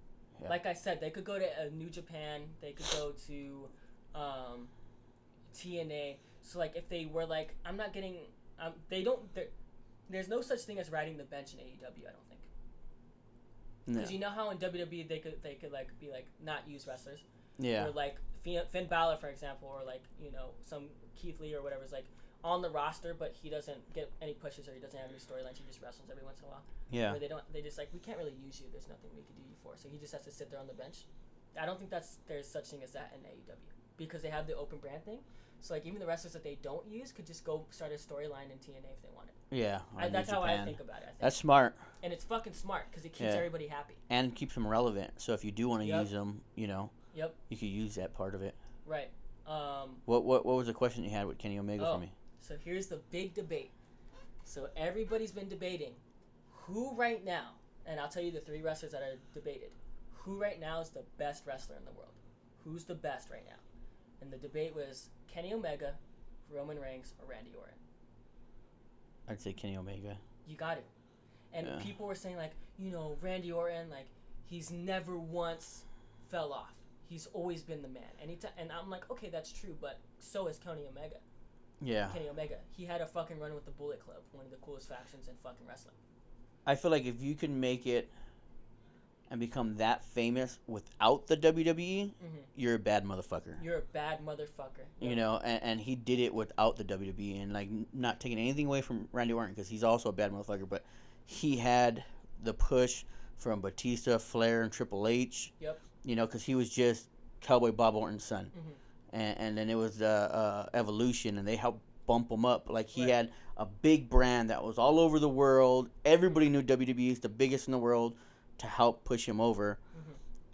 Yeah. Like I said, they could go to New Japan. They could go to TNA. So, like, if they were like, I'm not getting, there's no such thing as riding the bench in AEW, I don't think. Because you know how in WWE they could like be like not use wrestlers. Yeah. Or like Finn Balor, for example, or like, you know, some Keith Lee or whatever is like on the roster, but he doesn't get any pushes or he doesn't have any storylines. He just wrestles every once in a while. Yeah. Where they just like, we can't really use you. There's nothing we could do you for. So he just has to sit there on the bench. I don't think there's such thing as that in AEW, because they have the open brand thing. So like even the wrestlers that they don't use could just go start a storyline in TNA if they wanted. Yeah. That's how I think about it. I think. That's smart. And it's fucking smart because it keeps everybody happy. And keeps them relevant. So if you do want to use them, you know, you could use that part of it. Right. What was the question you had with Kenny Omega for me? So here's the big debate. So everybody's been debating who right now, and I'll tell you the three wrestlers that are debated. Who right now is the best wrestler in the world? Who's the best right now? And the debate was Kenny Omega, Roman Reigns, or Randy Orton. I'd say Kenny Omega. You got to. And people were saying, like, you know, Randy Orton, like, he's never once fell off. He's always been the man. And I'm like, okay, that's true, but so is Kenny Omega. Yeah. Kenny Omega. He had a fucking run with the Bullet Club, one of the coolest factions in fucking wrestling. I feel like if you can make it and become that famous without the WWE, you're a bad motherfucker. You're a bad motherfucker. Yep. You know, and he did it without the WWE, and like not taking anything away from Randy Orton because he's also a bad motherfucker, but he had the push from Batista, Flair, and Triple H. Yep. You know, because he was just Cowboy Bob Orton's son, and then it was Evolution, and they helped bump him up. Like he had a big brand that was all over the world. Everybody knew WWE is the biggest in the world, to help push him over.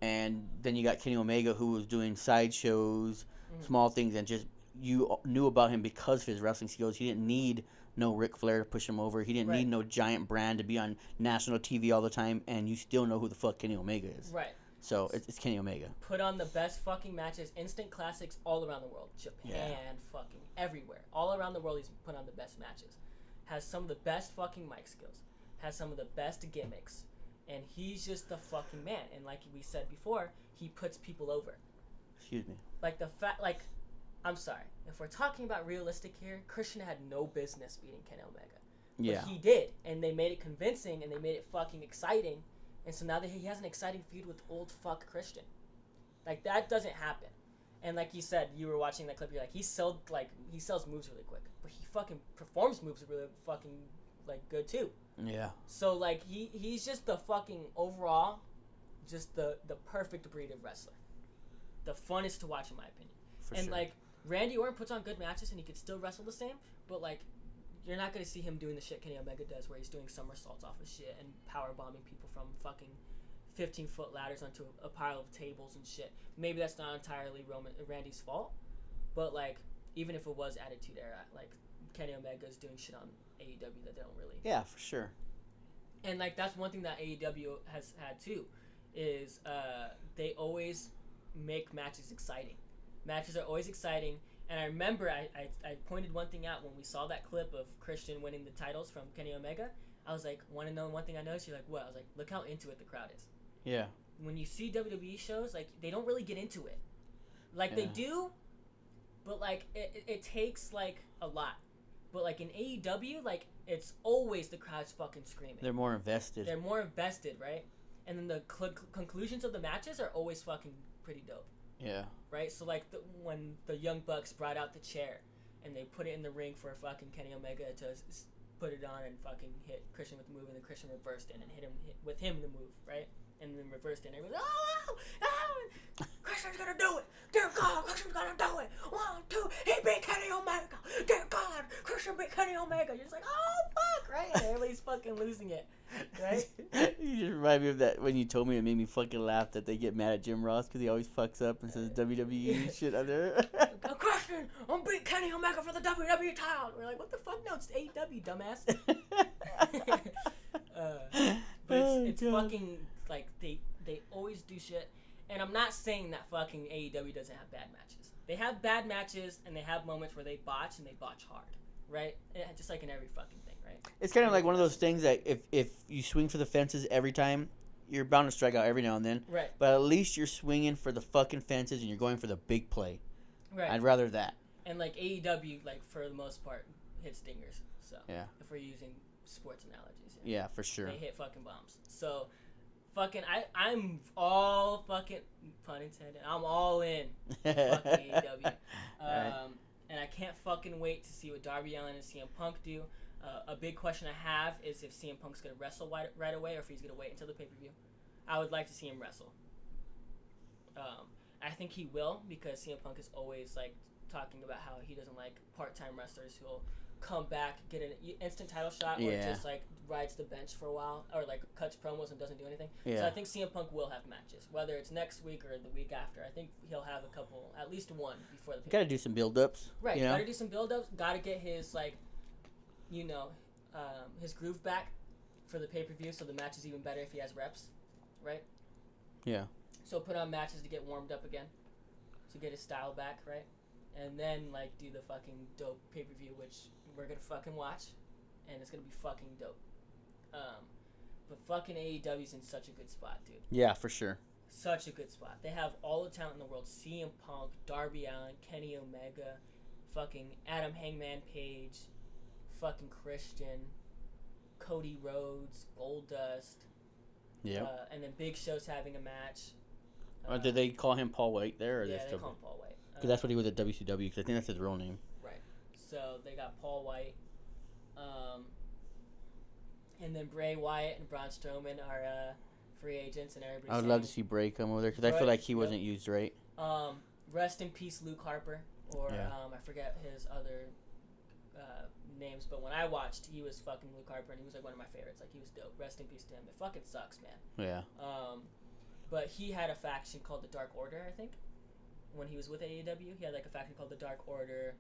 And then you got Kenny Omega, who was doing sideshows, small things, and just you knew about him because of his wrestling skills. He didn't need no Ric Flair to push him over. He didn't need no giant brand to be on national TV all the time, and you still know who the fuck Kenny Omega is. Right. So it's Kenny Omega. Put on the best fucking matches, instant classics all around the world. Japan, fucking everywhere. All around the world, he's put on the best matches. Has some of the best fucking mic skills. Has some of the best gimmicks. And he's just the fucking man. And like we said before, he puts people over. Excuse me. Like the fact, like, I'm sorry. If we're talking about realistic here, Christian had no business beating Kenny Omega. Yeah. But he did. And they made it convincing and they made it fucking exciting. And so now that he has an exciting feud with old fuck Christian. Like, that doesn't happen. And like you said, you were watching that clip, you're like, he sells moves really quick. But he fucking performs moves really fucking, like, good too. Yeah. So, like, he's just the fucking, overall, just the perfect breed of wrestler. The funnest to watch, in my opinion. For and, sure. like, Randy Orton puts on good matches and he could still wrestle the same, but, like, you're not going to see him doing the shit Kenny Omega does where he's doing somersaults off of shit and power bombing people from fucking 15-foot ladders onto a pile of tables and shit. Maybe that's not entirely Randy's fault, but, like, even if it was Attitude Era, like, Kenny Omega's doing shit on AEW that they don't really... Yeah, for sure. And, like, that's one thing that AEW has had, too, is they always make matches exciting. Matches are always exciting. And I remember I pointed one thing out when we saw that clip of Christian winning the titles from Kenny Omega. I was like, want to know one thing I noticed? You're like, what? I was like, look how into it the crowd is. Yeah. When you see WWE shows, like, they don't really get into it. Like, they do, but, like, it takes, like, a lot. But, like, in AEW, like, it's always the crowd's fucking screaming. They're more invested. They're more invested, right? And then the conclusions of the matches are always fucking pretty dope. Yeah. Right? So, like, when the Young Bucks brought out the chair and they put it in the ring for fucking Kenny Omega to put it on and fucking hit Christian with the move, and then Christian reversed in and hit with him the move, right? And then reversed in. Everyone's, oh, Christian's gonna do it! Dear God, Christian's gonna do it! 1, 2, he beat Kenny Omega! Dear God, Christian beat Kenny Omega! You're just like, oh, fuck, right? And everybody's fucking losing it, right? You just remind me of that when you told me. It made me fucking laugh that they get mad at Jim Ross because he always fucks up and says WWE shit on there. Christian, I'm beating Kenny Omega for the WWE title. We're like, what the fuck? No, it's AEW, dumbass. But it's fucking, like, they always do shit. And I'm not saying that fucking AEW doesn't have bad matches. They have bad matches, and they have moments where they botch, and they botch hard, right? Just like in every fucking thing, right? It's kind of like one of those things that if you swing for the fences every time, you're bound to strike out every now and then. Right. But at least you're swinging for the fucking fences, and you're going for the big play. Right. I'd rather that. And, like, AEW, like, for the most part, hits stingers. So, yeah. If we're using sports analogies. Yeah, for sure. They hit fucking bombs. So, fucking, I'm all fucking, pun intended, I'm all in fucking AEW. Right. And I can't fucking wait to see what Darby Allin and CM Punk do. A big question I have is if CM Punk's going to wrestle right away or if he's going to wait until the pay-per-view. I would like to see him wrestle. I think he will because CM Punk is always, like, talking about how he doesn't like part-time wrestlers who'll come back, get an instant title shot, or just, like, rides the bench for a while, or, like, cuts promos and doesn't do anything. Yeah. So I think CM Punk will have matches, whether it's next week or the week after. I think he'll have a couple, at least one, before the pay-per-view. Gotta do some build-ups. Right, you know? gotta do some build-ups, gotta get his, like, you know, his groove back for the pay-per-view, so the match is even better if he has reps, right? Yeah. So put on matches to get warmed up again, to get his style back, right? And then, like, do the fucking dope pay-per-view, which we're gonna fucking watch, and it's gonna be fucking dope. But fucking AEW's in such a good spot, dude. Yeah, for sure. Such a good spot. They have all the talent in the world. CM Punk, Darby Allin, Kenny Omega, fucking Adam Hangman Page, fucking Christian, Cody Rhodes, Goldust. Yeah. And then Big Show's having a match. Did they call him Paul White there? Or Yeah, they call him Paul White. Because that's what he was at WCW, because I think that's his real name. Right. So they got Paul White. And then Bray Wyatt and Braun Strowman are free agents, and everybody's I would love to see Bray come over there, because I feel like he wasn't used right. Rest in peace, Luke Harper, or I forget his other names, but when I watched, he was fucking Luke Harper, and he was like one of my favorites. Like, he was dope. Rest in peace to him. It fucking sucks, man. Yeah. But he had a faction called the Dark Order, I think. When he was with AEW, he had like a faction called the Dark Order,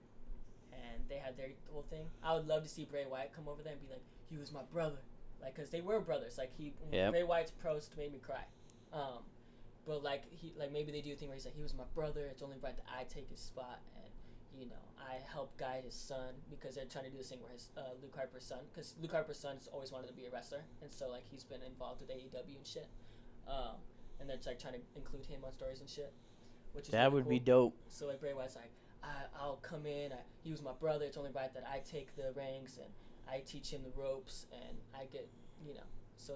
and they had their whole thing. I would love to see Bray Wyatt come over there and be like, he was my brother. Like, because they were brothers. Like, Bray Wyatt's post made me cry. but like maybe they do a thing where he's like, he was my brother. It's only right that I take his spot, and I help guide his son, because they're trying to do this thing where his Luke Harper's son, because Luke Harper's son's always wanted to be a wrestler, and so like he's been involved with AEW and shit, and they're like trying to include him on stories and shit, which is that really would cool. be dope. So like Bray Wyatt's like, I'll come in. He was my brother. It's only right that I take the ranks and I teach him the ropes, and I get so.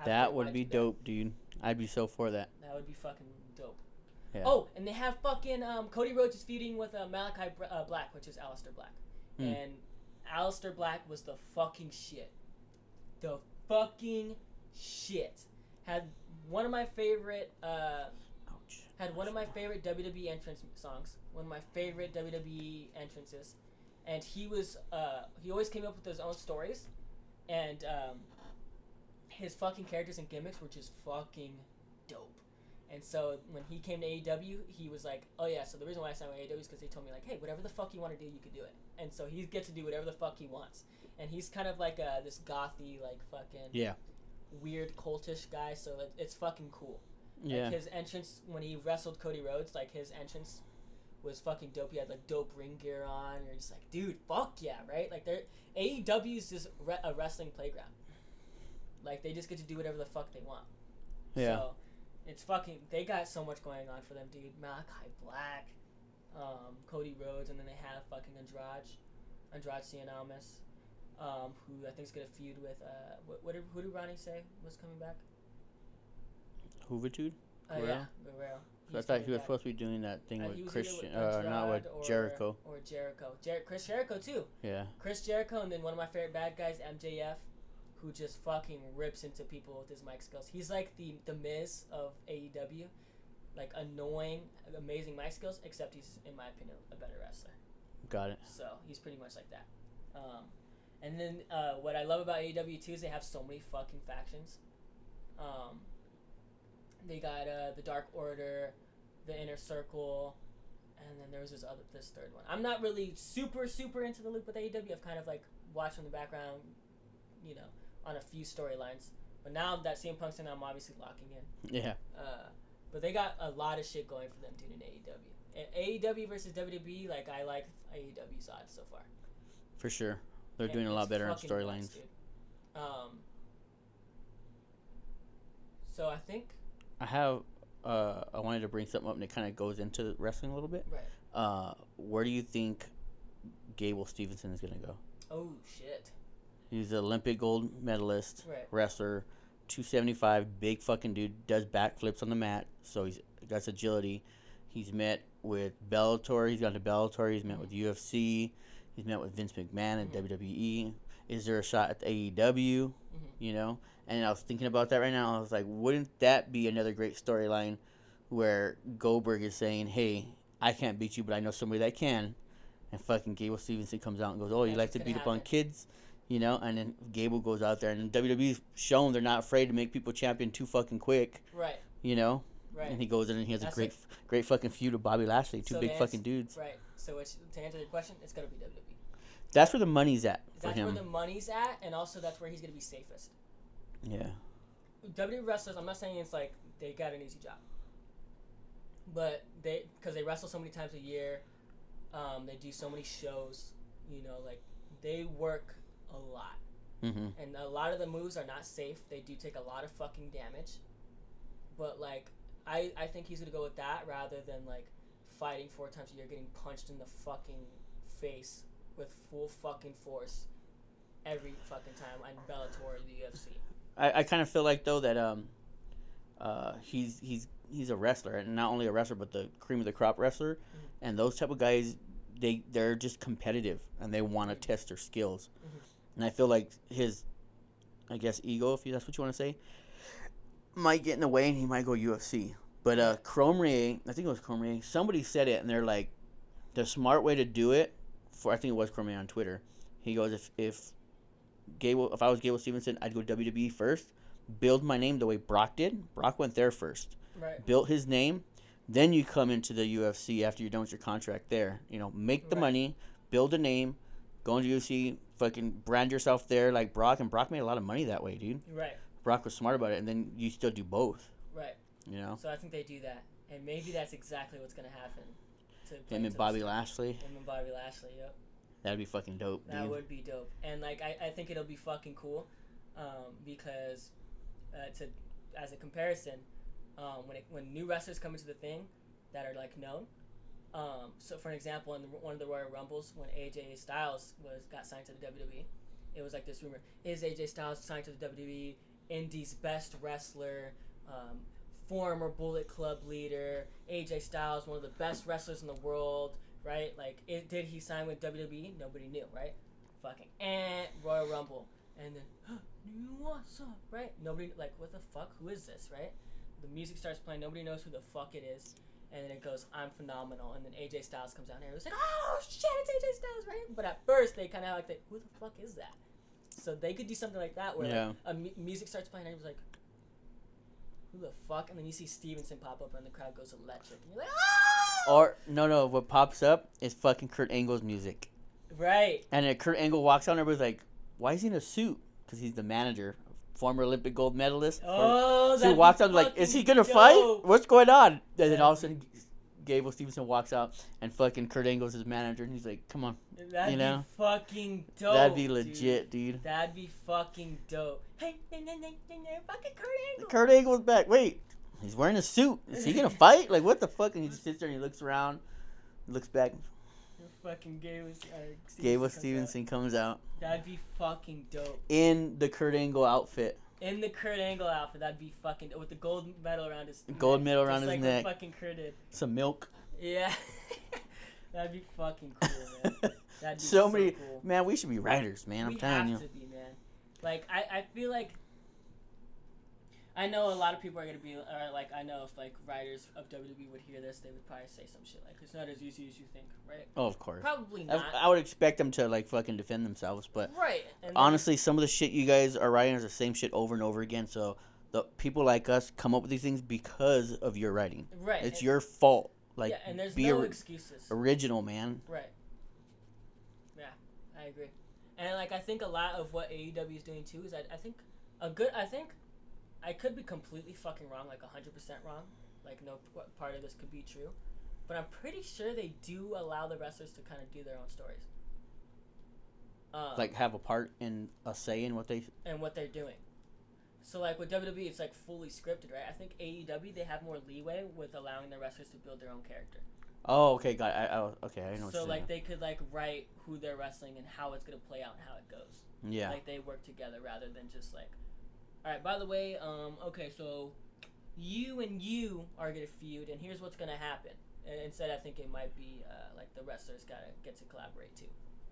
That would be dope, dude. I'd be so for that. That would be fucking dope. Yeah. Oh, and they have fucking Cody Rhodes is feuding with Malachi Black, which is Aleister Black. And Aleister Black was the fucking shit. The fucking shit. Had one of my favorite WWE entrance songs. One of my favorite WWE entrances. And he always came up with his own stories. And his fucking characters and gimmicks were just fucking dope. And so when he came to AEW, he was like, oh yeah, so the reason why I signed with AEW is because they told me like, hey, whatever the fuck you want to do, you can do it. And so he gets to do whatever the fuck he wants. And he's kind of like this gothy, like fucking weird cultish guy, so it's fucking cool. Yeah. Like his entrance when he wrestled Cody Rhodes, like his entrance was fucking dope. He had like dope ring gear on. You're just like, dude, fuck yeah, right? Like AEW is just a wrestling playground. Like they just get to do whatever the fuck they want. Yeah. So it's fucking. They got so much going on for them, dude. Malachi Black, Cody Rhodes, and then they have fucking Andrade Cien Almas, who I think is gonna feud with who did Ronnie say was coming back? Juventud? Yeah, Guerrero. So I thought he was supposed to be doing that thing with Christian, not with Jericho. Or Jericho. Chris Jericho too. Yeah. Chris Jericho, and then one of my favorite bad guys, MJF, who just fucking rips into people with his mic skills. He's like the Miz of AEW, like annoying, amazing mic skills, except he's, in my opinion, a better wrestler. Got it. So he's pretty much like that. And then what I love about AEW too is they have so many fucking factions. They got the Dark Order, the Inner Circle, and then there was this third one. I'm not really super into the loop with AEW. I've kind of like watched from the background, on a few storylines. But now that CM Punk's in, I'm obviously locking in. Yeah. But they got a lot of shit going for them, dude, in AEW. AEW versus WWE, like I like AEW's odds so far. For sure, they're doing a lot better on storylines. So I think. I wanted to bring something up, and it kind of goes into wrestling a little bit. Right. Where do you think Gable Stevenson is going to go? Oh, shit. He's an Olympic gold medalist, wrestler, 275, big fucking dude, does backflips on the mat, so he's got agility. He's met with Bellator, he's gone to Bellator, he's met with UFC, he's met with Vince McMahon and WWE. Is there a shot at the AEW? And I was thinking about that right now. I was like, wouldn't that be another great storyline where Goldberg is saying, hey, I can't beat you, but I know somebody that can. And fucking Gable Stevenson comes out and goes, oh, you like to beat up on kids? And then Gable goes out there. And WWE's shown they're not afraid to make people champion too fucking quick. Right. Right. And he goes in and he has a great fucking feud with Bobby Lashley. Two big fucking dudes. Right. So to answer your question, it's going to be WWE. That's where the money's at for him. That's where the money's at, and also that's where he's going to be safest. Yeah. WWE wrestlers, I'm not saying it's like they got an easy job. But because they wrestle so many times a year, they do so many shows, like they work a lot. Mm-hmm. And a lot of the moves are not safe. They do take a lot of fucking damage. But like, I think he's going to go with that rather than like fighting 4 times a year, getting punched in the fucking face with full fucking force every fucking time on Bellator or the UFC. I kind of feel like though that he's a wrestler, and not only a wrestler but the cream of the crop wrestler, and those type of guys they're just competitive and they want to test their skills, and I feel like his, I guess, ego, if that's what you want to say, might get in the way and he might go UFC. But Cormier, I think it was Cormier, somebody said it and they're like, the smart way to do it, I think it was Cormier on Twitter, he goes, if I was Gable Stevenson, I'd go WWE first, build my name the way Brock did. Brock went there first. Right. Built his name, then you come into the UFC after you're done with your contract there. Make the money, build a name, go into UFC, fucking brand yourself there like Brock, and Brock made a lot of money that way, dude. Right. Brock was smart about it, and then you still do both. Right. You know. So I think they do that, and maybe that's exactly what's gonna happen. Him and Bobby Lashley. Him and Bobby Lashley. Yep. That'd be fucking dope. That dude. would be dope, and like I think it'll be fucking cool, because as a comparison, when new wrestlers come into the thing that are like known. So for an example, in one of the Royal Rumbles, when AJ Styles got signed to the WWE, it was like this rumor: is AJ Styles signed to the WWE? Indy's best wrestler, former Bullet Club leader, AJ Styles, one of the best wrestlers in the world, right? Like, did he sign with WWE? Nobody knew, right? Fucking Royal Rumble, and then new awesome, right? Nobody like, what the fuck? Who is this, right? The music starts playing. Nobody knows who the fuck it is. And then it goes, I'm phenomenal. And then AJ Styles comes out here. It was like, oh, shit, it's AJ Styles, right? But at first, they kind of like, who the fuck is that? So they could do something like that where like, music starts playing and it was like, who the fuck? And then you see Stevenson pop up and the crowd goes electric. And you're like, oh! Or, no, what pops up is fucking Kurt Angle's music. Right. And then Kurt Angle walks out and everybody's like, why is he in a suit? Because he's the manager. Former Olympic gold medalist. Oh, so he walks out like, is he gonna fight? What's going on? And then all of a sudden, Gable Stevenson walks out and fucking Kurt Angle's his manager, and he's like, "Come on, that'd be fucking dope. That'd be legit, dude. That'd be fucking dope. Hey, fucking Kurt Angle. Kurt Angle's back. Wait, he's wearing a suit. Is he gonna fight? Like, what the fuck? And he just sits there and he looks around, looks back. Fucking Gable Stevenson comes out. That'd be fucking dope. In the Kurt Angle outfit. In the Kurt Angle outfit, that'd be fucking with the gold medal around his neck. Gold medal around his neck. Fucking Kurt did. Some milk. Yeah. That'd be fucking cool, man. That'd be so many cool. Man, we should be writers, man. I'm telling you. We have to be, man. Like I feel like I know a lot of people are gonna be like, I know if like writers of WWE would hear this, they would probably say some shit like, it's not as easy as you think, right? Oh, of course. Probably not. I would expect them to like fucking defend themselves, but right. And honestly, some of the shit you guys are writing is the same shit over and over again. So the people like us come up with these things because of your writing. Right. It's your fault. Like, yeah, and there's no excuses. Original, man. Right. Yeah, I agree. And like I think a lot of what AEW is doing too is I think I could be completely fucking wrong, like 100% wrong. Like, no part of this could be true. But I'm pretty sure they do allow the wrestlers to kind of do their own stories. Like, have a part in a say in what they... And what they're doing. So, like, with WWE, it's, like, fully scripted, right? I think AEW, they have more leeway with allowing the wrestlers to build their own character. Oh, okay, got it. I know what you're saying. So, like, they could, like, write who they're wrestling and how it's going to play out and how it goes. Yeah. Like, they work together rather than just, like... Alright, by the way, okay, so you and you are going to feud, and here's what's going to happen. And instead, I think it might be, like, the wrestlers get to collaborate, too.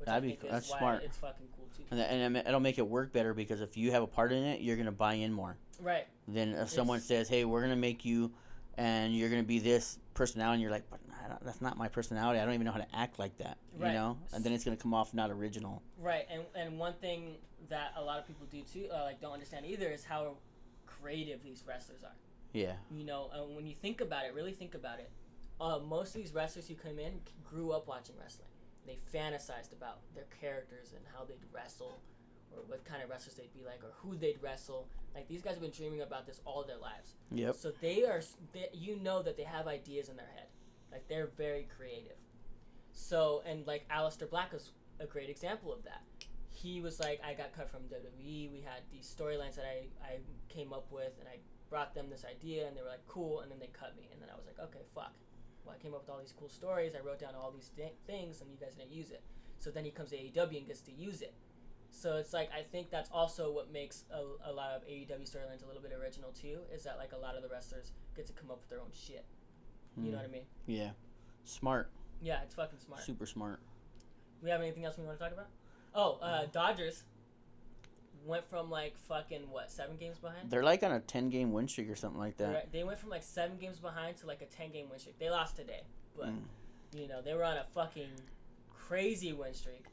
That's smart. It's fucking cool, too. And it'll make it work better, because if you have a part in it, you're going to buy in more. Right. Then if someone says, hey, we're going to make you, and you're going to be this personality, and you're like, but that's not my personality. I don't even know how to act like that, you know? And then it's going to come off not original. Right, and one thing that a lot of people do too, like don't understand either, is how creative these wrestlers are. Yeah. You know, when you think about it, really think about it, most of these wrestlers who come in grew up watching wrestling. They fantasized about their characters and how they'd wrestle, or what kind of wrestlers they'd be like, or who they'd wrestle. Like, these guys have been dreaming about this all their lives. Yep. So you know that they have ideas in their head. Like, they're very creative. So, and like Aleister Black is a great example of that. He was like, I got cut from WWE. We had these storylines that I came up with, and I brought them this idea, and they were like, cool, and then they cut me. And then I was like, okay, fuck. Well, I came up with all these cool stories. I wrote down all these things, and you guys didn't use it. So then he comes to AEW and gets to use it. So it's like, I think that's also what makes a lot of AEW storylines a little bit original too, is that like a lot of the wrestlers get to come up with their own shit. You know what I mean? Yeah. Smart. Yeah, it's fucking smart. Super smart. We have anything else we want to talk about? Oh, Dodgers went from like fucking 7 games behind? They're like on a 10-game win streak or something like that. They went from like 7 games behind to like a 10-game win streak. They lost today, but you know, they were on a fucking crazy win streak.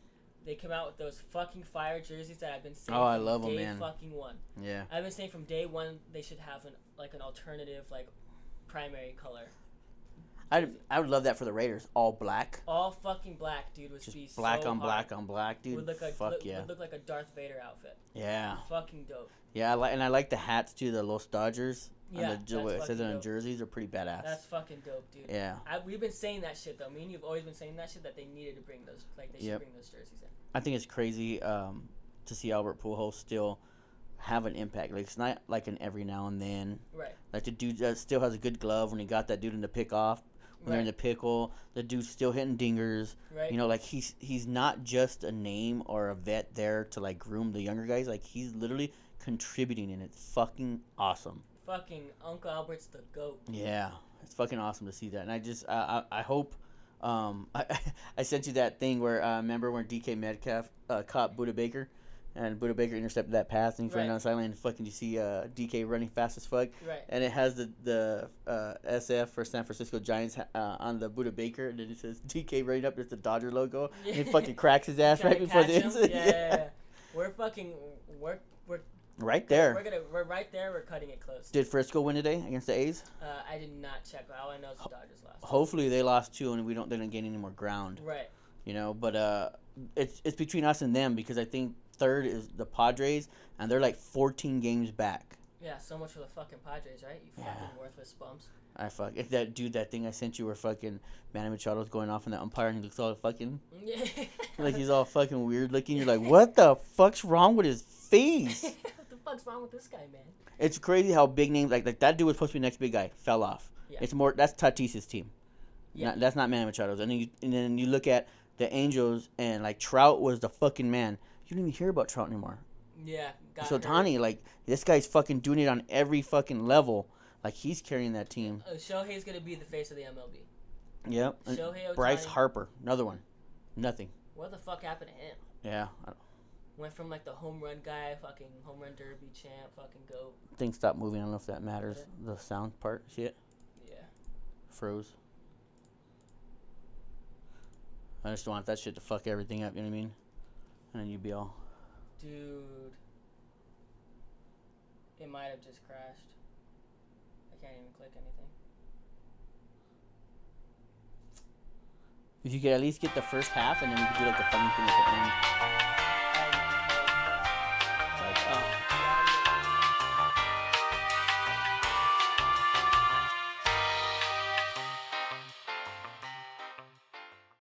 They came out with those fucking fire jerseys that I've been saying I love them, day man. fucking one. Yeah. I've been saying from day one they should have an alternative like primary color. I would love that for the Raiders. All black. All fucking black, dude. Would Just be black so on hard. black on black, dude. Would look like, Fuck yeah. Would look like a Darth Vader outfit. Yeah. Fucking dope. Yeah, I like the hats too. The Los Dodgers. Yeah, and it says it on jerseys are pretty badass. That's fucking dope, dude. Yeah. We've been saying that shit though. Me and you've always been saying that shit that they needed to bring those, like they should bring those jerseys in. I think it's crazy to see Albert Pujols still have an impact. Like it's not like an every now and then. Right. Like the dude still has a good glove when he got that dude in the pick off. When they're in the pickle, the dude's still hitting dingers. Right. You know, like he's not just a name or a vet there to like groom the younger guys. Like he's literally contributing, and it's fucking awesome. Fucking Uncle Albert's the GOAT. Yeah, it's fucking awesome to see that, and I just I hope. I sent you that thing where remember when DK Metcalf caught Budda Baker, and Budda Baker intercepted that pass, and he's running down the sideline, and fucking you see DK running fast as fuck, and it has the SF for San Francisco Giants on the Budda Baker, and then it says DK running up, there's the Dodger logo, and he fucking cracks his ass right before the end. Yeah. We're fucking right there. We're right there. We're cutting it close. Did Frisco win today against the A's? I did not check. All I know is the Dodgers lost. Hopefully they lost too, and they don't gain any more ground. Right. You know, but it's between us and them because I think third is the Padres, and they're like 14 games back. Yeah, so much for the fucking Padres, right? You fucking worthless bums. If that thing I sent you where fucking Manny Machado's going off on that umpire and he looks all fucking like he's all fucking weird looking. You're like, what the fuck's wrong with his face? What the fuck's wrong with this guy, man? It's crazy how big names like that dude was supposed to be the next big guy, fell off. Yeah. It's more that's Tatis's team. Yeah. That's not Manny Machado's. And then you look at the Angels and like Trout was the fucking man. You don't even hear about Trout anymore. Yeah. So Tani, like this guy's fucking doing it on every fucking level. Like he's carrying that team. Shohei's gonna be the face of the MLB. Yep. Bryce Harper, another one. Nothing. What the fuck happened to him? Yeah. Went from like the home run guy, fucking home run derby champ, fucking GOAT. Things stopped moving. I don't know if that matters. The sound part, shit. Yeah. Froze. I just want that shit to fuck everything up. You know what I mean? And then you'd be all. Dude. It might have just crashed. I can't even click anything. If you could at least get the first half, and then we could do like the funny thing at the end.